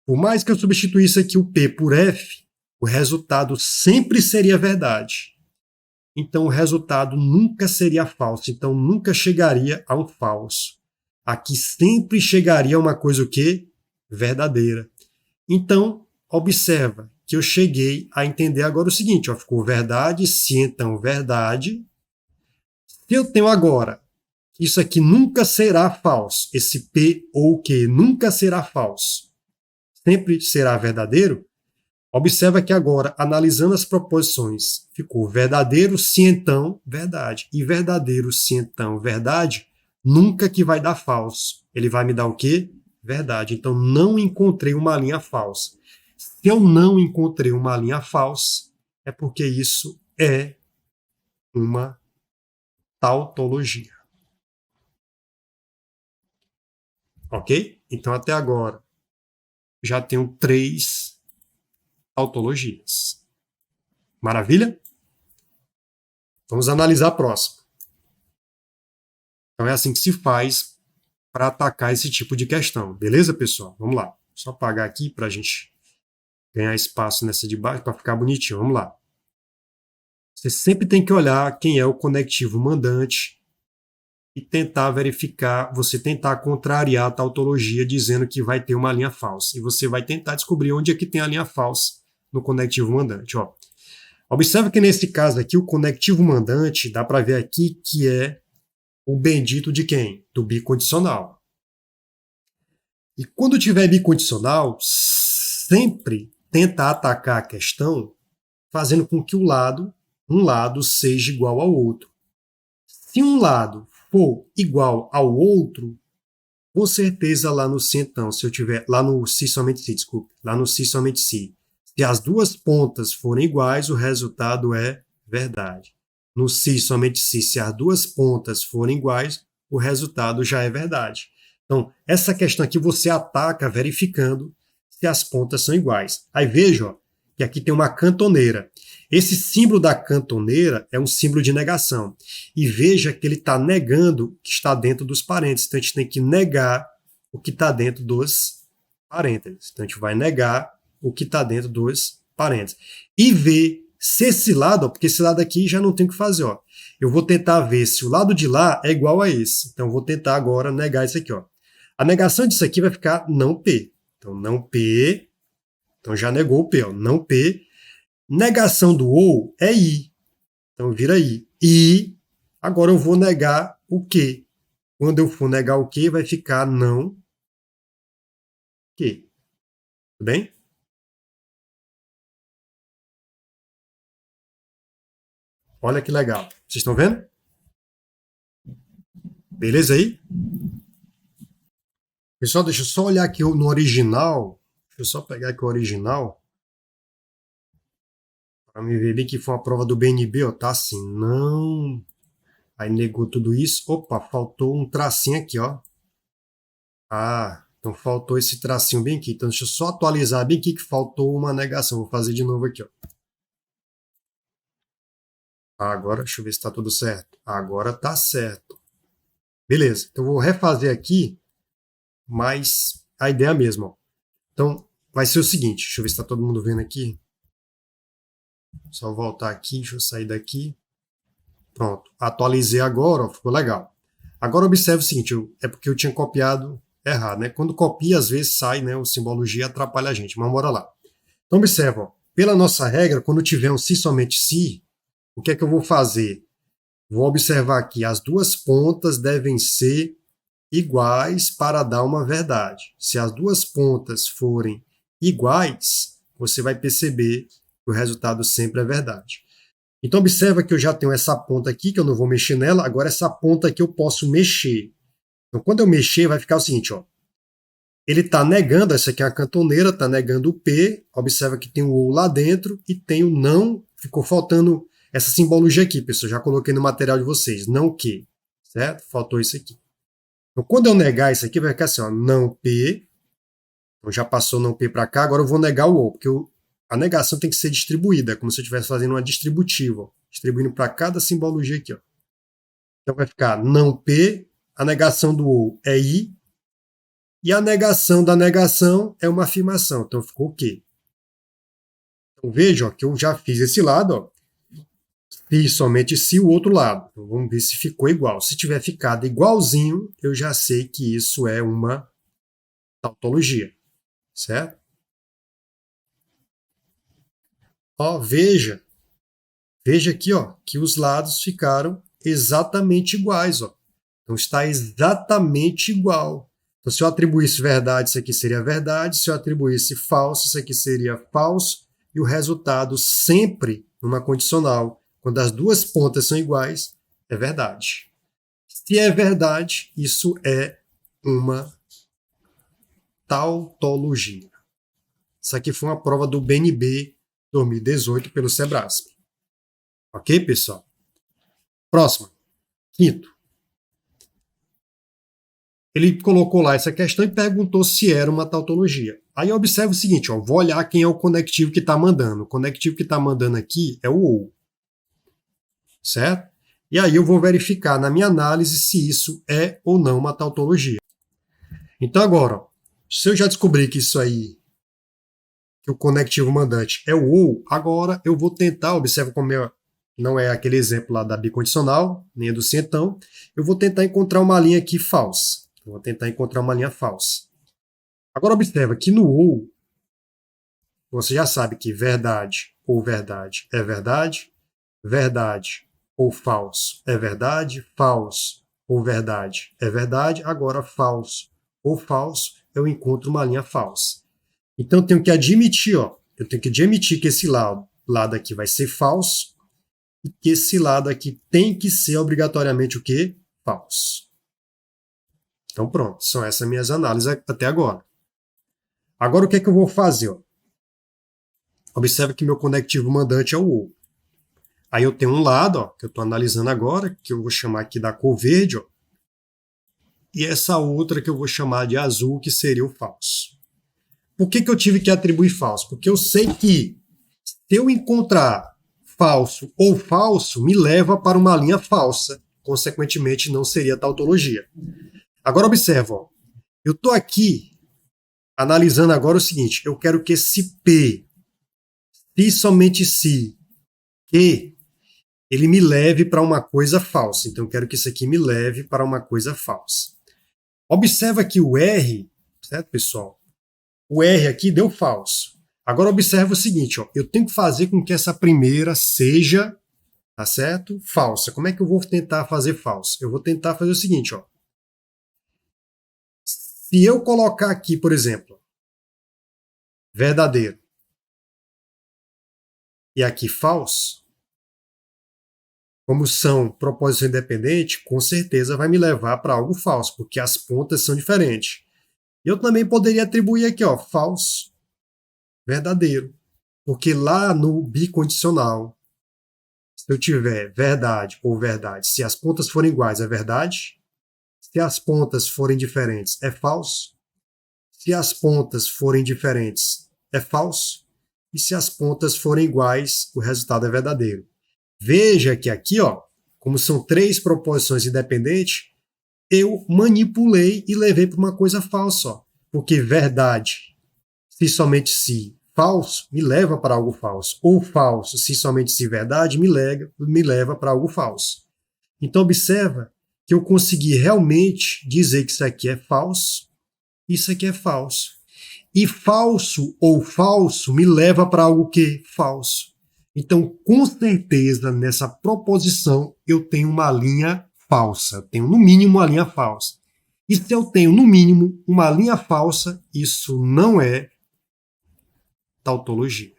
por mais que eu substituísse aqui o P por F, o resultado sempre seria verdade. Então o resultado nunca seria falso, então nunca chegaria a um falso. Aqui sempre chegaria a uma coisa o quê? Verdadeira. Então, observa que eu cheguei a entender agora o seguinte, ó, ficou verdade, se então verdade. Se eu tenho agora, isso aqui nunca será falso, esse P ou Q nunca será falso, sempre será verdadeiro, observa que agora, analisando as proposições, ficou verdadeiro, se então, verdade. E verdadeiro, se então, verdade, nunca que vai dar falso. Ele vai me dar o quê? Verdade. Então, não encontrei uma linha falsa. Se eu não encontrei uma linha falsa, é porque isso é uma tautologia. Ok? Então, até agora, já tenho 3 tautologias. Maravilha? Vamos analisar a próxima. Então, é assim que se faz para atacar esse tipo de questão. Beleza, pessoal? Vamos lá. Só apagar aqui para a gente ganhar espaço nessa de baixo para ficar bonitinho. Vamos lá. Você sempre tem que olhar quem é o conectivo mandante e tentar verificar, você tentar contrariar a tautologia dizendo que vai ter uma linha falsa. E você vai tentar descobrir onde é que tem a linha falsa no conectivo mandante. Ó. Observe que nesse caso aqui, o conectivo mandante, dá para ver aqui que é o bendito de quem? Do bicondicional. E quando tiver bicondicional, sempre tenta atacar a questão fazendo com que um lado seja igual ao outro. Se um lado for igual ao outro, com certeza lá no si então, se eu tiver lá no si somente si, desculpe, lá no si somente si, se as duas pontas forem iguais, o resultado é verdade. No si somente si, se as duas pontas forem iguais, o resultado já é verdade. Então, essa questão aqui você ataca verificando se as pontas são iguais. Aí veja ó, que aqui tem uma cantoneira. Esse símbolo da cantoneira é um símbolo de negação. E veja que ele está negando que está dentro dos parênteses. Então, a gente tem que negar o que está dentro dos parênteses. Então, a gente vai negar o que está dentro dos parênteses. E ver se esse lado, ó, porque esse lado aqui já não tem o que fazer. Ó. Eu vou tentar ver se o lado de lá é igual a esse. Então, eu vou tentar agora negar isso aqui. Ó. A negação disso aqui vai ficar não P. Então, não P. Então, já negou o P. Ó. Não P. Negação do OU é I. Então, vira I. I. Agora eu vou negar o Q. Quando eu for negar o Q, vai ficar não Q. Tudo bem? Olha que legal. Vocês estão vendo? Beleza aí? Pessoal, deixa eu só olhar aqui no original. Deixa eu só pegar aqui o original. Para me ver bem que foi uma prova do BNB, ó. Tá assim, não. Aí negou tudo isso. Opa, faltou um tracinho aqui, ó. Ah, Então faltou esse tracinho bem aqui. Então deixa eu só atualizar bem aqui que faltou uma negação. Vou fazer de novo aqui, ó. Agora, deixa eu ver se está tudo certo. Agora está certo. Beleza. Então eu vou refazer aqui, mas a ideia é a mesma, ó. Então vai ser o seguinte. Deixa eu ver se está todo mundo vendo aqui. Só voltar aqui. Deixa eu sair daqui. Pronto. Atualizei agora, ó, ficou legal. Agora observe o seguinte. É porque eu tinha copiado errado, né? Quando copia, às vezes sai, né? O simbologia atrapalha a gente. Mas bora lá. Então observa, ó. Pela nossa regra, quando tiver um se somente se, o que é que eu vou fazer? Vou observar aqui, as duas pontas devem ser iguais para dar uma verdade. Se as duas pontas forem iguais, você vai perceber que o resultado sempre é verdade. Então observa que eu já tenho essa ponta aqui, que eu não vou mexer nela, agora essa ponta aqui eu posso mexer. Então quando eu mexer, vai ficar o seguinte, ó. Ele está negando, essa aqui é a cantoneira, está negando o P, observa que tem o O lá dentro e tem o não, ficou faltando essa simbologia aqui, pessoal, já coloquei no material de vocês, não que, certo? Faltou isso aqui. Então, quando eu negar isso aqui, vai ficar assim, ó, não P, então já passou não P para cá, agora eu vou negar o O, porque a negação tem que ser distribuída, como se eu estivesse fazendo uma distributiva, ó, distribuindo para cada simbologia aqui. Ó. Então vai ficar não P, a negação do O é I, e a negação da negação é uma afirmação. Então ficou o quê? Então veja ó, que eu já fiz esse lado, ó, fiz somente se o outro lado. Então, vamos ver se ficou igual. Se tiver ficado igualzinho, eu já sei que isso é uma tautologia, certo? Ó, veja aqui, ó, que os lados ficaram exatamente iguais, ó. Então está exatamente igual. Então, se eu atribuísse verdade, isso aqui seria verdade. Se eu atribuísse falso, isso aqui seria falso. E o resultado sempre, numa condicional, quando as duas pontas são iguais, é verdade. Se é verdade, isso é uma tautologia. Isso aqui foi uma prova do BNB 2018 pelo Sebrasp. Ok, pessoal? Próxima. Quinto. Ele colocou lá essa questão e perguntou se era uma tautologia. Aí observa o seguinte, ó, vou olhar quem é o conectivo que está mandando. O conectivo que está mandando aqui é o OU. Certo? E aí eu vou verificar na minha análise se isso é ou não uma tautologia. Então agora, ó, se eu já descobri que isso aí, que o conectivo mandante é o OU, agora eu vou tentar, observa como não é aquele exemplo lá da bicondicional, nem do cientão, eu vou tentar encontrar uma linha aqui falsa. Vou tentar encontrar uma linha falsa. Agora observa que no OU, você já sabe que verdade ou verdade é verdade, verdade ou falso é verdade, falso ou verdade é verdade, agora falso ou falso, eu encontro uma linha falsa. Então eu tenho que admitir, ó, eu tenho que admitir que esse lado aqui vai ser falso e que esse lado aqui tem que ser obrigatoriamente o quê? Falso. Então pronto, são essas minhas análises até agora. Agora o que é que eu vou fazer? Ó? Observe que meu conectivo mandante é o O. Aí eu tenho um lado, ó, que eu estou analisando agora, que eu vou chamar aqui da cor verde, ó, e essa outra que eu vou chamar de azul, que seria o falso. Por que eu tive que atribuir falso? Porque eu sei que se eu encontrar falso ou falso, me leva para uma linha falsa. Consequentemente, não seria tautologia. Agora observa, ó, eu estou aqui analisando agora o seguinte, eu quero que esse P, se somente se, que, ele me leve para uma coisa falsa. Então eu quero que isso aqui me leve para uma coisa falsa. Observa que o R, certo, pessoal? O R aqui deu falso. Agora observa o seguinte, ó, eu tenho que fazer com que essa primeira seja, tá certo? Falsa. Como é que eu vou tentar fazer falso? Eu vou tentar fazer o seguinte, ó. Se eu colocar aqui, por exemplo, verdadeiro e aqui falso, como são propósitos independentes, com certeza vai me levar para algo falso, porque as pontas são diferentes. Eu também poderia atribuir aqui, ó, falso, verdadeiro, porque lá no bicondicional, se eu tiver verdade ou verdade, se as pontas forem iguais, é verdade. Se as pontas forem diferentes, é falso. Se as pontas forem diferentes, é falso. E se as pontas forem iguais, o resultado é verdadeiro. Veja que aqui, ó, como são três proposições independentes, eu manipulei e levei para uma coisa falsa. Ó, porque verdade, se somente se falso, me leva para algo falso. Ou falso, se somente se verdade, me leva para algo falso. Então, observa que eu consegui realmente dizer que isso aqui é falso, isso aqui é falso. E falso ou falso me leva para algo que? Falso. Então, com certeza, nessa proposição, eu tenho uma linha falsa. Eu tenho, no mínimo, uma linha falsa. E se eu tenho, no mínimo, uma linha falsa, isso não é tautologia.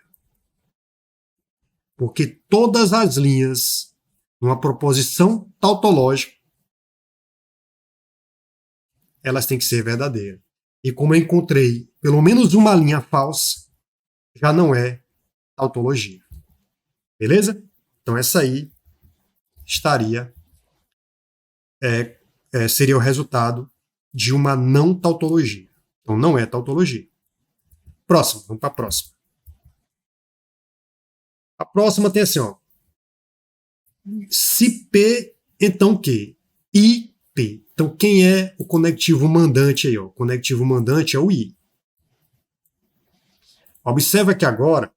Porque todas as linhas, numa proposição tautológica, elas têm que ser verdadeiras. E como eu encontrei pelo menos uma linha falsa, já não é tautologia. Beleza? Então essa aí seria o resultado de uma não tautologia. Então não é tautologia. Próximo, vamos para a próxima. A próxima tem assim, ó. Se P, então Q. I, P. Então quem é o conectivo mandante aí? Ó? O conectivo mandante é o I. Observa que agora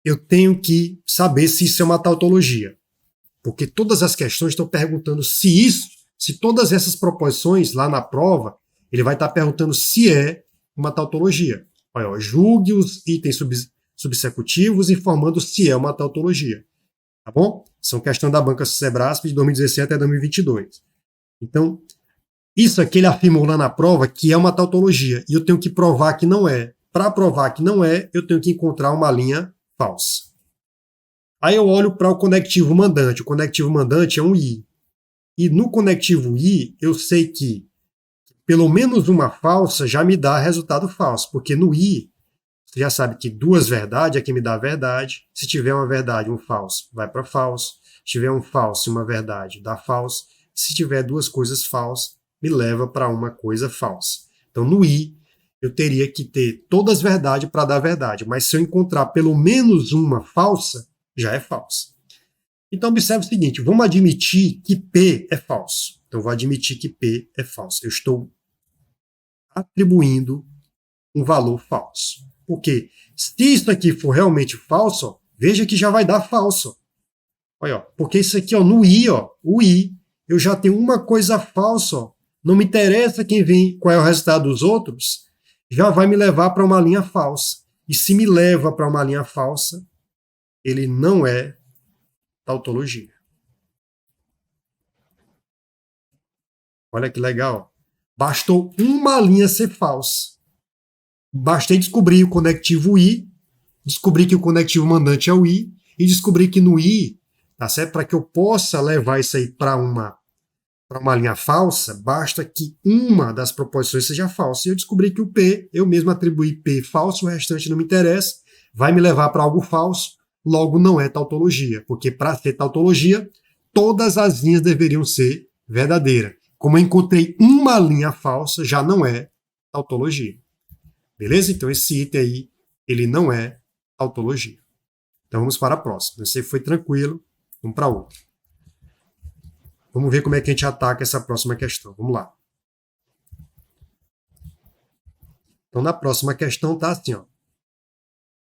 eu tenho que saber se isso é uma tautologia. Porque todas as questões estão perguntando se todas essas proposições lá na prova, ele vai estar perguntando se é uma tautologia. Olha, ó, julgue os itens subsecutivos informando se é uma tautologia. Tá bom? São questões da banca Sebrasp de 2017 até 2022. Então, isso aqui ele afirmou lá na prova que é uma tautologia. E eu tenho que provar que não é. Para provar que não é, eu tenho que encontrar uma linha falsa. Aí eu olho para o conectivo mandante. O conectivo mandante é um I. E no conectivo I, eu sei que pelo menos uma falsa já me dá resultado falso. Porque no I, você já sabe que duas verdades é que me dá a verdade. Se tiver uma verdade e um falso, vai para falso. Se tiver um falso e uma verdade, dá falso. Se tiver duas coisas falsas, me leva para uma coisa falsa. Então, no I, eu teria que ter todas as verdades para dar verdade. Mas se eu encontrar pelo menos uma falsa, já é falsa. Então, observe o seguinte, vamos admitir que P é falso. Então, vou admitir que P é falso. Eu estou atribuindo um valor falso. Porque se isso aqui for realmente falso, ó, veja que já vai dar falso. Olha, ó, porque isso aqui, ó, no I, ó, o I, eu já tenho uma coisa falsa. Ó, não me interessa quem vem, qual é o resultado dos outros, já vai me levar para uma linha falsa. E se me leva para uma linha falsa, ele não é tautologia. Olha que legal. Bastou uma linha ser falsa. Bastei descobrir o conectivo I, descobrir que o conectivo mandante é o I, e descobrir que no I, tá certo? Para que eu possa levar isso aí para uma linha falsa, basta que uma das proposições seja falsa. E eu descobri que o P, eu mesmo atribuí P falso, o restante não me interessa, vai me levar para algo falso, logo não é tautologia, porque para ser tautologia, todas as linhas deveriam ser verdadeiras. Como eu encontrei uma linha falsa, já não é tautologia. Beleza? Então esse item aí, ele não é tautologia. Então vamos para a próxima. Esse aí foi tranquilo, vamos para outra. Vamos ver como é que a gente ataca essa próxima questão. Vamos lá. Então na próxima questão tá assim, ó.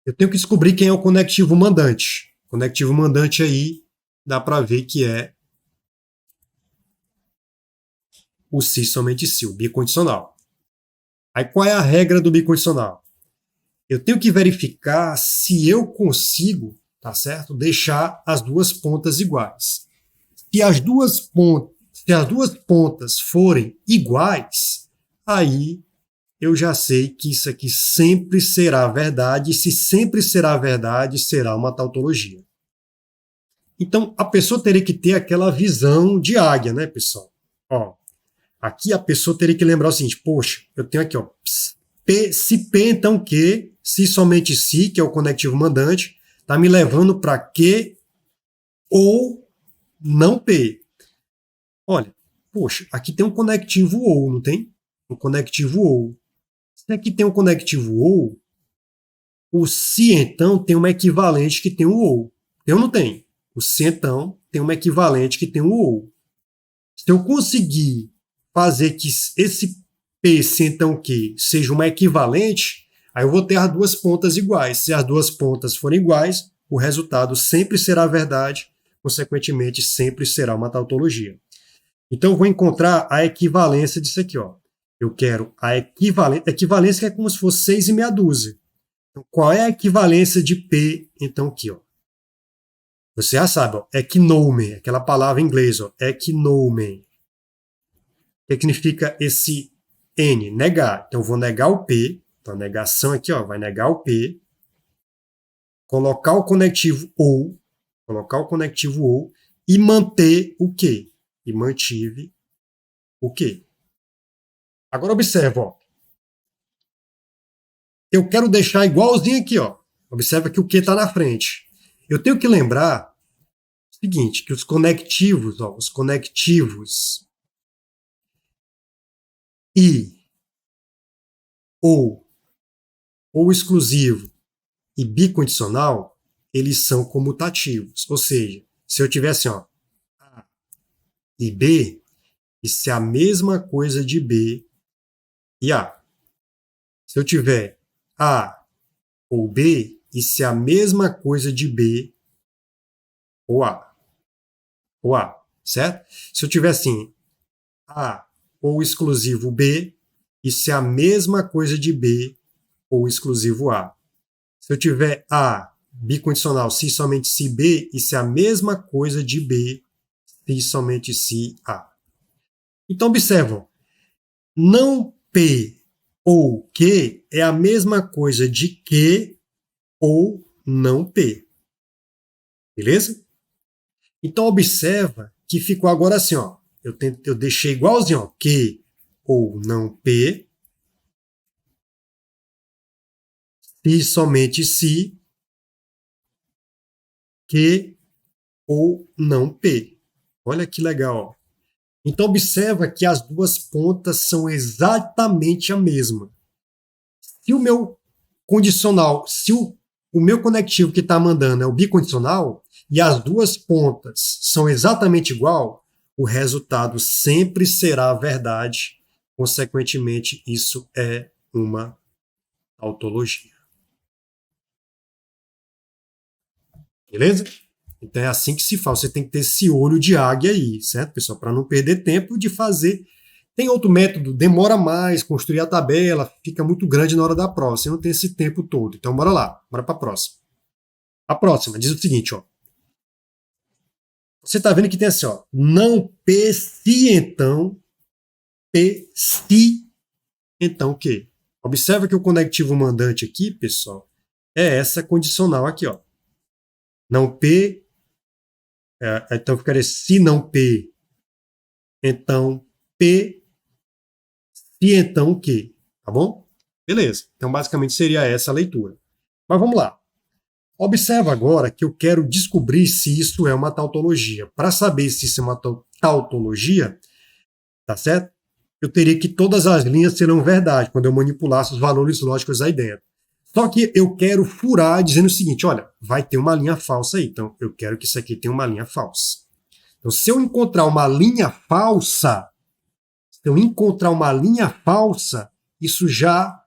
Eu tenho que descobrir quem é o conectivo mandante. O conectivo mandante aí dá para ver que é o se somente se, o bicondicional. Aí qual é a regra do bicondicional? Eu tenho que verificar se eu consigo, tá certo? Deixar as duas pontas iguais. Se as duas pontas forem iguais, aí eu já sei que isso aqui sempre será verdade, e se sempre será verdade, será uma tautologia. Então, a pessoa teria que ter aquela visão de águia, né, pessoal? Ó, aqui a pessoa teria que lembrar o seguinte, poxa, eu tenho aqui, ó, P, se P, então Q, se somente se, que é o conectivo mandante, está me levando para Q ou não P. Olha, poxa, aqui tem um conectivo ou, não tem? Um conectivo ou. Se aqui tem um conectivo OU, o se, então, tem uma equivalente que tem o OU. Tem ou não tem? O se, então, tem uma equivalente que tem o OU. Se eu conseguir fazer que esse P, se, então, Q, seja uma equivalente, aí eu vou ter as duas pontas iguais. Se as duas pontas forem iguais, o resultado sempre será verdade, consequentemente, sempre será uma tautologia. Então, eu vou encontrar a equivalência disso aqui, ó. Eu quero a equivalência que é como se fosse 6 e meia dúzia. Então, qual é a equivalência de P, então, aqui, ó? Você já sabe, ó, eknomen, aquela palavra em inglês, ó, eknomen. O que significa esse N? Negar. Então, eu vou negar o P. Então, a negação aqui, ó, vai negar o P. Colocar o conectivo OU. E manter o Q. E mantive o Q. Agora, observa, ó. Eu quero deixar igualzinho aqui, ó. Observa que o Q está na frente. Eu tenho que lembrar o seguinte, que os conectivos e ou exclusivo e bicondicional, eles são comutativos. Ou seja, se eu tiver assim, ó, A e B, isso é a mesma coisa de B e A. Se eu tiver A ou B, isso é a mesma coisa de B ou A. Certo? Se eu tiver assim, A ou exclusivo B, isso é a mesma coisa de B ou exclusivo A. Se eu tiver A bicondicional, se somente se B, isso é a mesma coisa de B, se somente se A. Então, observam, não P ou Q é a mesma coisa de Q ou não P. Beleza? Então, observa que ficou agora assim, ó. Eu deixei igualzinho, ó, Q ou não P, se somente se, Q ou não P. Olha que legal, ó. Então, observa que as duas pontas são exatamente a mesma. Se o meu condicional, se o meu conectivo que está mandando é o bicondicional, e as duas pontas são exatamente igual, o resultado sempre será verdade. Consequentemente, isso é uma tautologia. Beleza? Então é assim que se faz. Você tem que ter esse olho de águia aí, certo, pessoal? Para não perder tempo de fazer. Tem outro método, demora mais, construir a tabela, fica muito grande na hora da prova. Você não tem esse tempo todo. Então, bora lá, bora para a próxima. A próxima diz o seguinte, ó. Você está vendo que tem assim, ó. Não P se então, P se então o quê? Observa que o conectivo mandante aqui, pessoal, é essa condicional aqui, ó. Não P, então ficaria se não P, então P, se então o quê? Tá bom? Beleza. Então, basicamente, seria essa a leitura. Mas vamos lá. Observa agora que eu quero descobrir se isso é uma tautologia. Para saber se isso é uma tautologia, tá certo? Eu teria que todas as linhas serão verdade quando eu manipulasse os valores lógicos aí dentro. Só que eu quero furar dizendo o seguinte, olha, vai ter uma linha falsa aí. Então, eu quero que isso aqui tenha uma linha falsa. Então, se eu encontrar uma linha falsa, isso já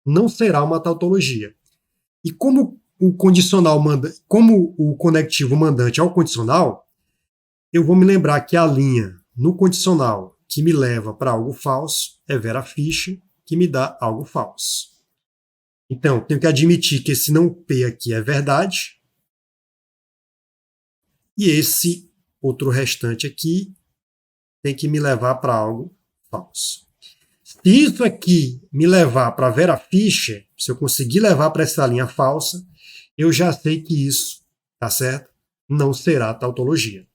não será uma tautologia. E como o condicional como o conectivo mandante é o condicional, eu vou me lembrar que a linha no condicional que me leva para algo falso é Vera Fischer, que me dá algo falso. Então, tenho que admitir que esse não P aqui é verdade. E esse outro restante aqui tem que me levar para algo falso. Se isso aqui me levar para Vera Fischer, se eu conseguir levar para essa linha falsa, eu já sei que isso, tá certo? Não será tautologia.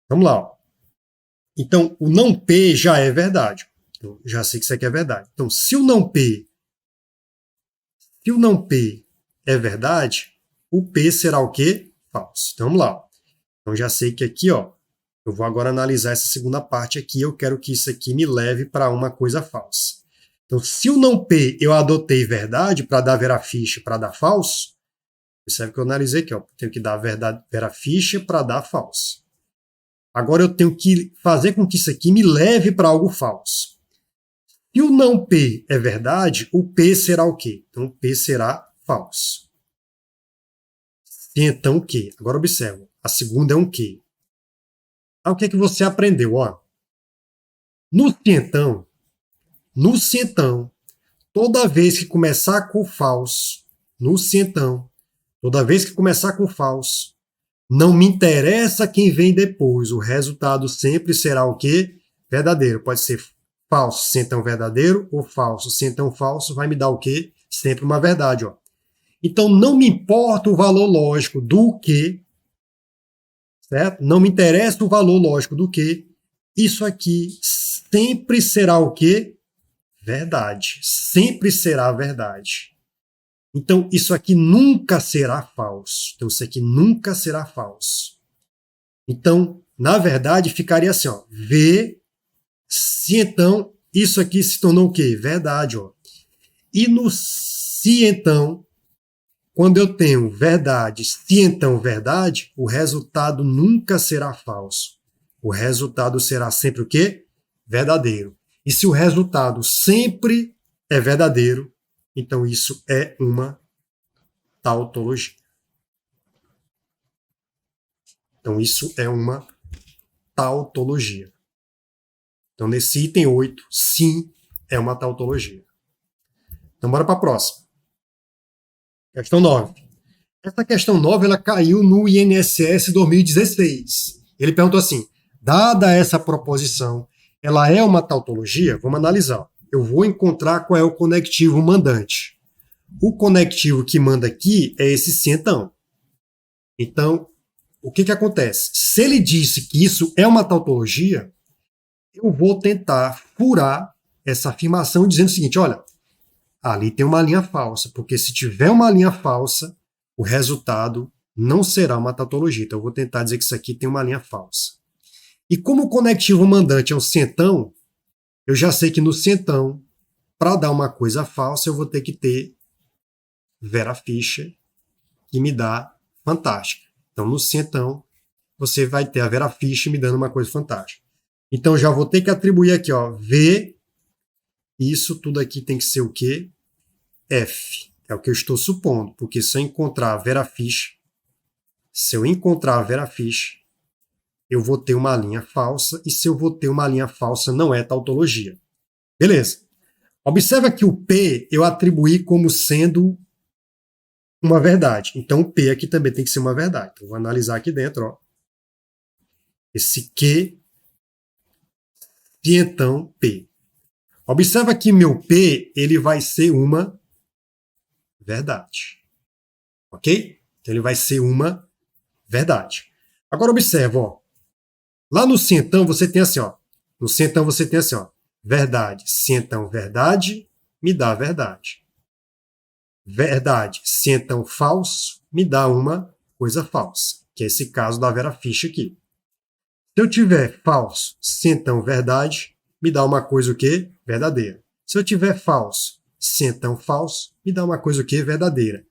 Vamos lá. Ó. Então, o não P já é verdade. Eu já sei que isso aqui é verdade. Então, se o não P é verdade, o P será o quê? Falso. Então, vamos lá. Ó. Então, já sei que aqui, ó, eu vou agora analisar essa segunda parte aqui. Eu quero que isso aqui me leve para uma coisa falsa. Então, se o não P eu adotei verdade para dar verafiche, para dar falso, percebe que eu analisei aqui, ó, tenho que dar verdade, verafiche para dar falso. Agora eu tenho que fazer com que isso aqui me leve para algo falso. Se o não P é verdade, o P será o quê? Então, o P será falso. E então, o quê? Agora observa. A segunda é um quê? O que é que você aprendeu? Ó, no cientão, toda vez que começar com falso, no cientão, toda vez que começar com falso, não me interessa quem vem depois. O resultado sempre será o quê? Verdadeiro. Pode ser falso, cientão verdadeiro, ou falso, cientão falso, vai me dar o quê? Sempre uma verdade, ó. Então, não me importa o valor lógico do que, certo? Não me interessa o valor lógico do que, isso aqui sempre será o quê? Verdade. Sempre será verdade. Então, isso aqui nunca será falso. Então, isso aqui nunca será falso. Então, na verdade, ficaria assim, ó. V, se então, isso aqui se tornou o quê? Verdade, ó. E no se então, quando eu tenho verdade, se então verdade, o resultado nunca será falso. O resultado será sempre o quê? Verdadeiro. E se o resultado sempre é verdadeiro, então isso é uma tautologia. Então isso é uma tautologia. Então nesse item 8, sim, é uma tautologia. Então bora para a próxima. Questão 9. Essa questão 9 ela caiu no INSS 2016. Ele perguntou assim, dada essa proposição, ela é uma tautologia? Vamos analisar. Eu vou encontrar qual é o conectivo mandante. O conectivo que manda aqui é esse cientão. Então, o que acontece? Se ele disse que isso é uma tautologia, eu vou tentar furar essa afirmação dizendo o seguinte, olha, ali tem uma linha falsa, porque se tiver uma linha falsa, o resultado não será uma tautologia. Então, eu vou tentar dizer que isso aqui tem uma linha falsa. E como o conectivo mandante é um centão, eu já sei que no centão, para dar uma coisa falsa, eu vou ter que ter verafiche, que me dá fantástica. Então, no centão, você vai ter a verafiche me dando uma coisa fantástica. Então, já vou ter que atribuir aqui, ó, V, isso tudo aqui tem que ser o quê? F. É o que eu estou supondo, porque se eu encontrar a verafiche, eu vou ter uma linha falsa, e se eu vou ter uma linha falsa, não é tautologia. Beleza. Observa que o P eu atribuí como sendo uma verdade. Então, o P aqui também tem que ser uma verdade. Então, vou analisar aqui dentro, ó. Esse Q, e então P. Observa que meu P ele vai ser uma verdade. Ok? Então, ele vai ser uma verdade. Agora, observa, ó. Lá no cientão você tem assim, ó. No cientão você tem assim, ó. Verdade, cientão, verdade, me dá verdade. Verdade, cientão, falso, me dá uma coisa falsa. Que é esse caso da verafiche aqui. Se eu tiver falso, cientão, verdade, me dá uma coisa o quê? Verdadeira. Se eu tiver falso, cientão, falso, me dá uma coisa o quê? Verdadeira.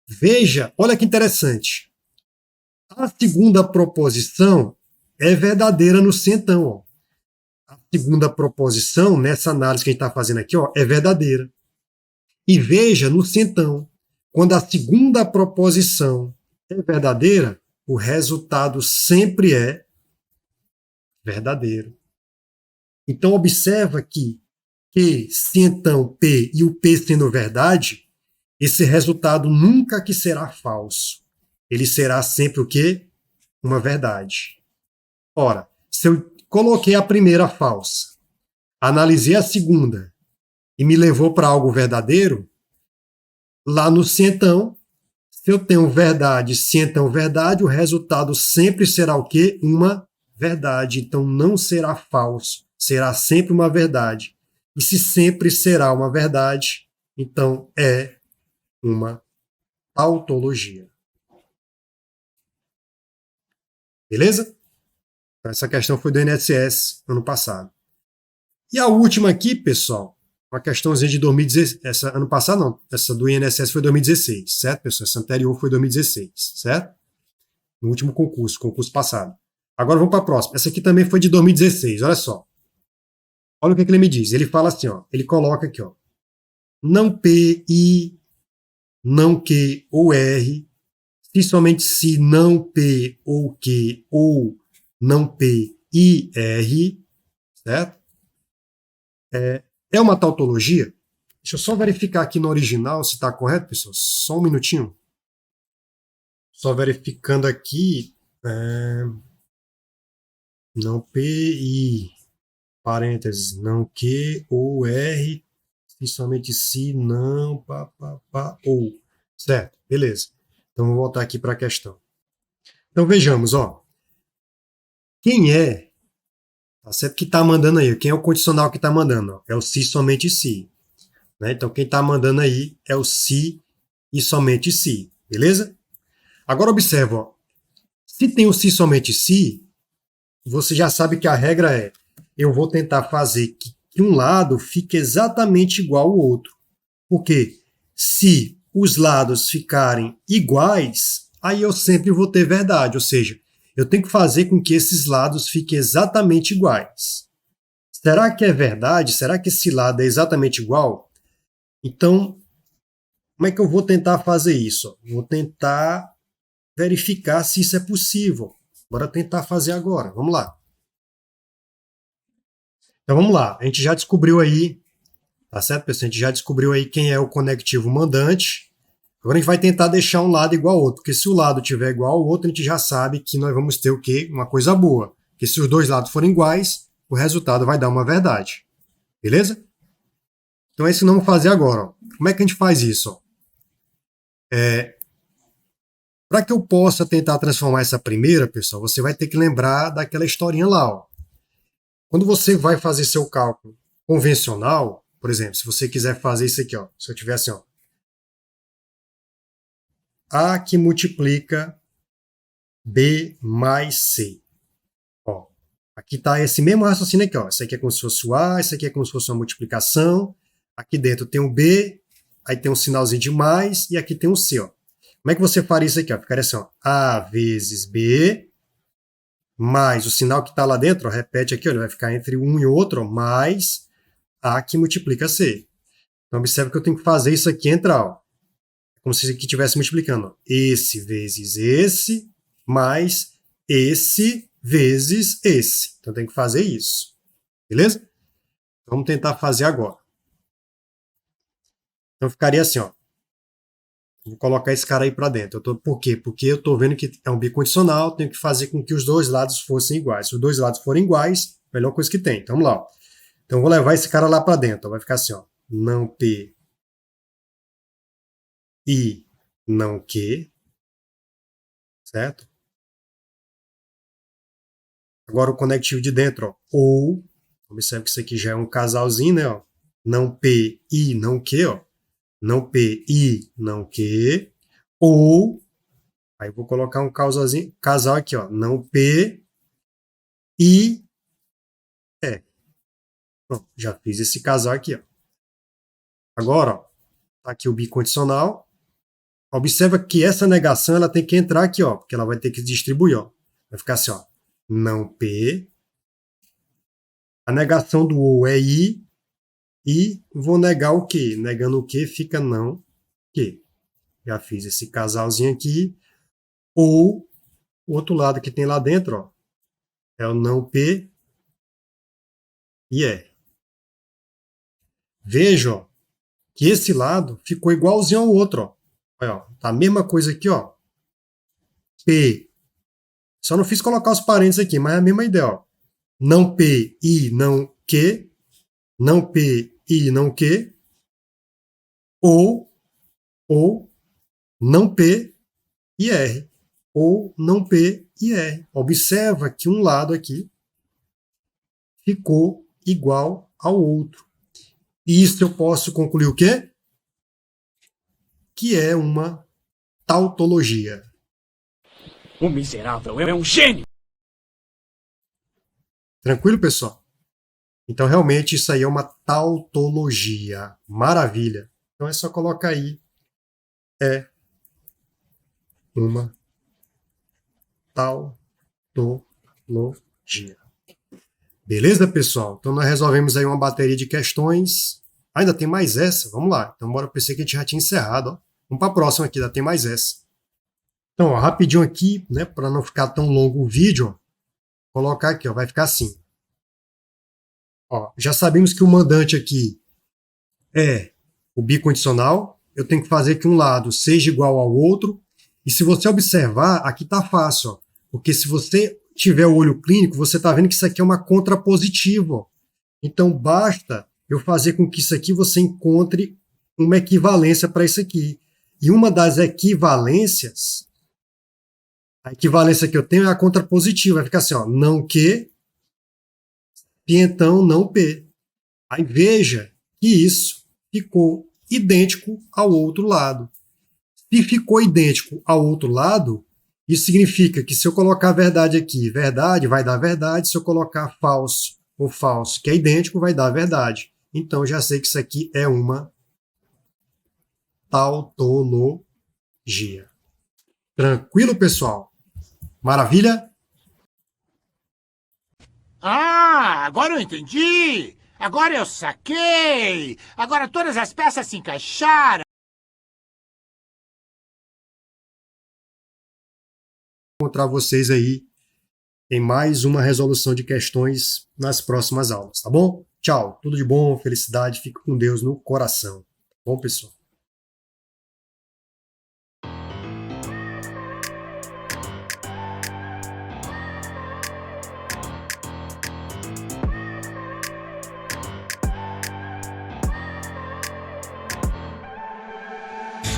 Veja, olha que interessante. A segunda proposição é verdadeira no cientão. Ó. A segunda proposição, nessa análise que a gente está fazendo aqui, ó, é verdadeira. E veja no cientão, quando a segunda proposição é verdadeira, o resultado sempre é verdadeiro. Então, observa que cientão, P e o P sendo verdade, esse resultado nunca que será falso. Ele será sempre o quê? Uma verdade. Ora, se eu coloquei a primeira falsa, analisei a segunda e me levou para algo verdadeiro, lá no cientão, se eu tenho verdade, cientão, verdade, o resultado sempre será o quê? Uma verdade. Então não será falso, será sempre uma verdade. E se sempre será uma verdade, então é uma tautologia. Beleza? Essa questão foi do INSS ano passado. E a última aqui, pessoal, Uma questãozinha de 2016, essa ano passado não, essa do INSS foi 2016, certo, pessoal? Essa anterior foi 2016, certo? No último concurso passado. Agora vamos para a próxima. Essa aqui também foi de 2016, olha só. Olha o que ele me diz. Ele fala assim, ó, ele coloca aqui, ó. Não P, I, não Q ou R, se somente se não P ou Q ou não P, I, R, certo? É uma tautologia? Deixa eu só verificar aqui no original se está correto, pessoal. Só um minutinho. Só verificando aqui. Não P, I, parênteses, não Q ou R, se somente se, não, ou. Certo, beleza. Então vou voltar aqui para a questão. Então vejamos, ó. Quem é, tá certo, que está mandando aí? Quem é o condicional que está mandando? Ó? É o se, somente se. Né? Então quem está mandando aí é o se e somente se. Beleza? Agora observa, ó. Se tem o se, somente se, você já sabe que a regra é eu vou tentar fazer que um lado fique exatamente igual ao outro. Porque se os lados ficarem iguais, aí eu sempre vou ter verdade. Ou seja, eu tenho que fazer com que esses lados fiquem exatamente iguais. Será que é verdade? Será que esse lado é exatamente igual? Então, como é que eu vou tentar fazer isso? Vou tentar verificar se isso é possível. Bora tentar fazer agora. Vamos lá. Então vamos lá. A gente já descobriu aí, tá certo, pessoal? A gente já descobriu aí quem é o conectivo mandante. Agora a gente vai tentar deixar um lado igual ao outro, porque se o lado tiver igual ao outro, a gente já sabe que nós vamos ter o quê? Uma coisa boa. Porque se os dois lados forem iguais, o resultado vai dar uma verdade. Beleza? Então é isso que nós vamos fazer agora. Ó. Como é que a gente faz isso? Para que eu possa tentar transformar essa primeira, pessoal, você vai ter que lembrar daquela historinha lá. Ó. Quando você vai fazer seu cálculo convencional, por exemplo, se você quiser fazer isso aqui, ó, se eu tiver assim, ó, A que multiplica B mais C. Ó, aqui está esse mesmo raciocínio aqui. Ó. Isso aqui é como se fosse o A, isso aqui é como se fosse uma multiplicação. Aqui dentro tem o B, aí tem um sinalzinho de mais, e aqui tem um C. Ó. Como é que você faria isso aqui? Ó? Ficaria assim, ó, A vezes B, mais o sinal que está lá dentro, ó, repete aqui, ó, ele vai ficar entre um e outro, ó, mais A que multiplica C. Então observe que eu tenho que fazer isso aqui entrar. Ó. Como se aqui estivesse multiplicando. Ó. Esse vezes esse, mais esse vezes esse. Então tem que fazer isso. Beleza? Vamos tentar fazer agora. Então ficaria assim, ó. Vou colocar esse cara aí para dentro. Por quê? Porque eu estou vendo que é um bicondicional, tenho que fazer com que os dois lados fossem iguais. Se os dois lados forem iguais, melhor coisa que tem. Então vamos lá. Ó. Então eu vou levar esse cara lá para dentro. Ó. Vai ficar assim, ó. Não P I não Q. Certo? Agora o conectivo de dentro, ó, ou, observe que isso aqui já é um casalzinho, né, ó, não P, I, não Q, ó, não P, I, não Q, ou, aí vou colocar um casal aqui, ó, não P, I, E. Pronto, já fiz esse casal aqui, ó. Agora, ó, tá aqui o bicondicional, observa que essa negação, ela tem que entrar aqui, ó, porque ela vai ter que distribuir, ó, vai ficar assim, ó, não P, a negação do ou é I, e vou negar o que? Negando o que fica não que. Já fiz esse casalzinho aqui. Ou o outro lado que tem lá dentro, ó, é o não P e R. Veja ó, que esse lado ficou igualzinho ao outro. Ó. Olha, ó, tá a mesma coisa aqui, ó. P. Só não fiz colocar os parênteses aqui, mas é a mesma ideia. Ó. Não P, I, não Q. Não P, I, não Q. Ou não P e R. Ou não P e R. Observa que um lado aqui ficou igual ao outro. E isso eu posso concluir o quê? Que é uma tautologia. O miserável é um gênio! Tranquilo, pessoal? Então, realmente, isso aí é uma tautologia. Maravilha. Então, é só colocar aí. É uma tautologia. Beleza, pessoal? Então, nós resolvemos aí uma bateria de questões. Ainda tem mais essa? Vamos lá. Então, bora. Pensei que a gente já tinha encerrado. Ó. Vamos para a próxima aqui, ainda tem mais essa. Então, ó, rapidinho aqui, né, para não ficar tão longo o vídeo, ó, colocar aqui, ó, vai ficar assim. Ó, já sabemos que o mandante aqui é o bicondicional. Eu tenho que fazer que um lado seja igual ao outro. E se você observar, aqui está fácil, ó, porque se você tiver o olho clínico, você está vendo que isso aqui é uma contrapositiva. Ó. Então, basta eu fazer com que isso aqui você encontre uma equivalência para isso aqui. E uma das equivalências, a equivalência que eu tenho é a contrapositiva. Vai ficar assim, ó, não que, e então não P. Aí veja que isso ficou idêntico ao outro lado. Se ficou idêntico ao outro lado, isso significa que se eu colocar verdade aqui, verdade, vai dar verdade. Se eu colocar falso ou falso, que é idêntico, vai dar verdade. Então, eu já sei que isso aqui é uma tautologia. Tranquilo, pessoal? Maravilha? Ah, agora eu entendi! Agora eu saquei! Agora todas as peças se encaixaram! Encontrar vocês aí em mais uma resolução de questões nas próximas aulas, tá bom? Tchau, tudo de bom, felicidade, fique com Deus no coração. Tá bom, pessoal?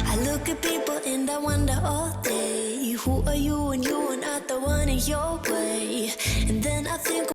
I look at people and I wonder all day, who are you and you are not the one in your way. And then I think